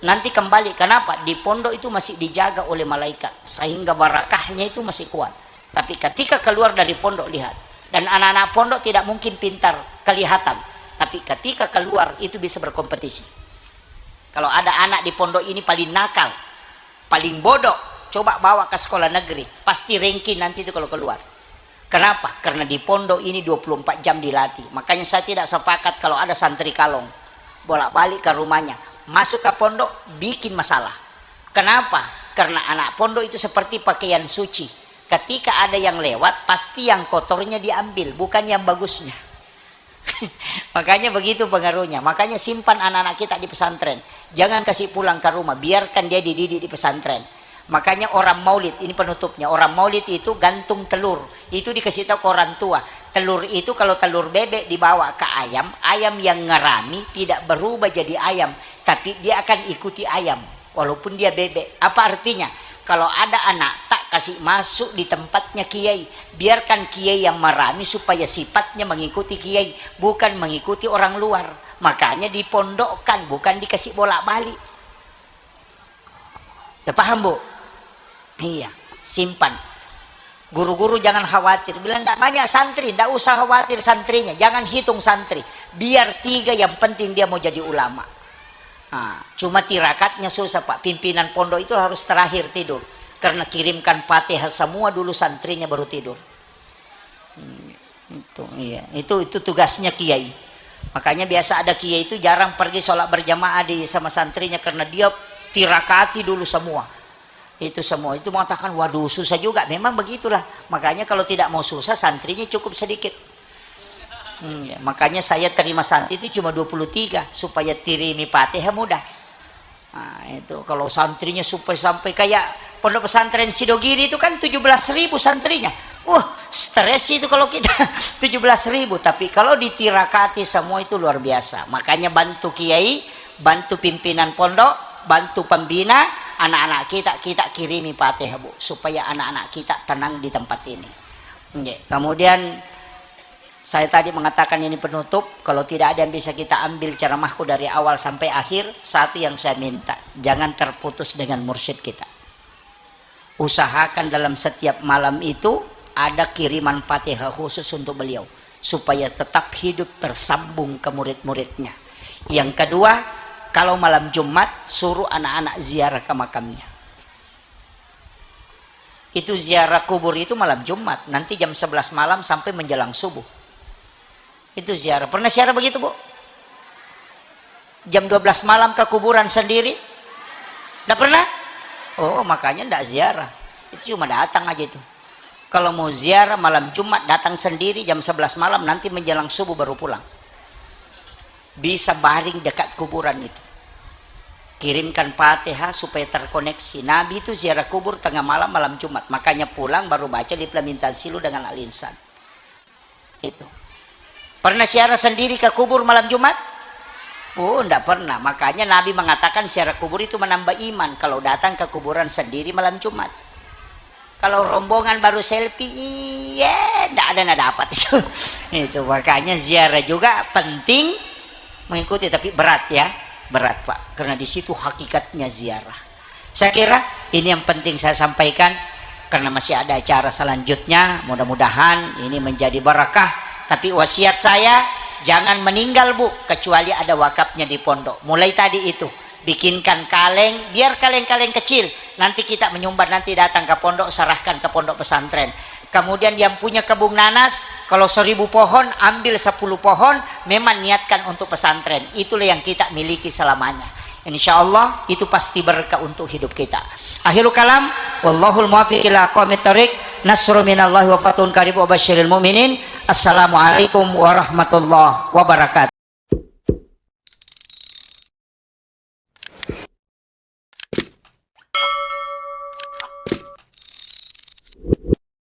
Nanti kembali. Kenapa? Di pondok itu masih dijaga oleh malaikat, sehingga barakahnya itu masih kuat. Tapi ketika keluar dari pondok, lihat. Dan anak-anak pondok tidak mungkin pintar kelihatan, tapi ketika keluar itu bisa berkompetisi. Kalau ada anak di pondok ini paling nakal, paling bodoh, coba bawa ke sekolah negeri, pasti ranking nanti itu kalau keluar. Kenapa? Karena di pondok ini 24 jam dilatih. Makanya saya tidak sepakat kalau ada santri kalong bolak-balik ke rumahnya, masuk ke pondok bikin masalah. Kenapa? Karena anak pondok itu seperti pakaian suci. Ketika ada yang lewat, pasti yang kotornya diambil, bukan yang bagusnya. Makanya begitu pengaruhnya. Makanya simpan anak-anak kita di pesantren, jangan kasih pulang ke rumah, biarkan dia dididik di pesantren. Makanya orang maulid, ini penutupnya, orang maulid itu gantung telur, itu dikasih tahu ke orang tua. Telur itu kalau telur bebek dibawa ke ayam, ayam yang ngerami tidak berubah jadi ayam, tapi dia akan ikuti ayam walaupun dia bebek. Apa artinya? Kalau ada anak tak kasih masuk di tempatnya kiai, biarkan kiai yang merami supaya sifatnya mengikuti kiai, bukan mengikuti orang luar. Makanya dipondokkan, bukan dikasih bolak-balik. Paham, Bu? Iya, simpan. Guru-guru jangan khawatir, bilang tidak banyak santri, tidak usah khawatir santrinya, jangan hitung santri, biar 3 yang penting dia mau jadi ulama. Nah, cuma tirakatnya susah, Pak. Pimpinan pondok itu harus terakhir tidur, karena kirimkan Fatihah semua dulu, santrinya baru tidur. Iya, itu tugasnya kiai. Makanya biasa ada kiai itu jarang pergi sholat berjamaah sama santrinya, karena dia tirakati dulu semua. Itu semua itu mengatakan, waduh susah juga. Memang begitulah. Makanya kalau tidak mau susah, santrinya cukup sedikit. Ya, makanya saya terima santri itu cuma 23 supaya tirimi Fatihah mudah. Nah, itu kalau santrinya sampai kayak pondok pesantren Sidogiri itu kan 17.000 santrinya. Wah, stres itu kalau kita 17.000. Tapi kalau ditirakati semua itu luar biasa. Makanya bantu kiai, bantu pimpinan pondok, bantu pembina, anak-anak kita kirimi Fatihah, Bu, supaya anak-anak kita tenang di tempat ini. Kemudian saya tadi mengatakan ini penutup, kalau tidak ada yang bisa kita ambil ceramahku dari awal sampai akhir, satu yang saya minta, jangan terputus dengan mursyid kita. Usahakan dalam setiap malam itu ada kiriman Fatihah khusus untuk beliau, supaya tetap hidup tersambung ke murid-muridnya. Yang kedua, kalau malam Jumat suruh anak-anak ziarah ke makamnya. Itu ziarah kubur itu malam Jumat, nanti jam 11 malam sampai menjelang subuh. Itu ziarah. Pernah ziarah begitu, Bu? Jam 12 malam ke kuburan sendiri? Tidak pernah? Oh, makanya tidak ziarah. Itu cuma datang aja itu. Kalau mau ziarah malam Jumat, datang sendiri jam 11 malam, nanti menjelang subuh baru pulang. Bisa baring dekat kuburan itu. Kirimkan Fatihah supaya terkoneksi. Nabi itu ziarah kubur tengah malam, malam Jumat. Makanya pulang baru baca implementasi lu dengan Al-Insan. Itu. Pernah ziarah sendiri ke kubur malam Jumat? Oh, enggak pernah. Makanya Nabi mengatakan ziarah kubur itu menambah iman kalau datang ke kuburan sendiri malam Jumat. Kalau rombongan baru selfie, enggak dapat itu. Itu makanya ziarah juga penting mengikuti, tapi berat ya. Berat, Pak. Karena di situ hakikatnya ziarah. Saya kira ini yang penting saya sampaikan, karena masih ada acara selanjutnya. Mudah-mudahan ini menjadi barakah. Tapi wasiat saya, jangan meninggal, Bu, kecuali ada wakafnya di pondok. Mulai tadi itu, bikinkan kaleng, biar kaleng-kaleng kecil. Nanti kita menyumbat, nanti datang ke pondok, serahkan ke pondok pesantren. Kemudian yang punya kebun nanas, kalau 1000 pohon, ambil 10 pohon, memang niatkan untuk pesantren. Itulah yang kita miliki selamanya. Insya Allah itu pasti berkah untuk hidup kita. Akhirul kalam, wallahul muwaffiq ila aqwamit thoriq. Nasrun minallahi wa fathun qarib wa basyiril mu'minin. Assalamualaikum warahmatullahi wabarakatuh.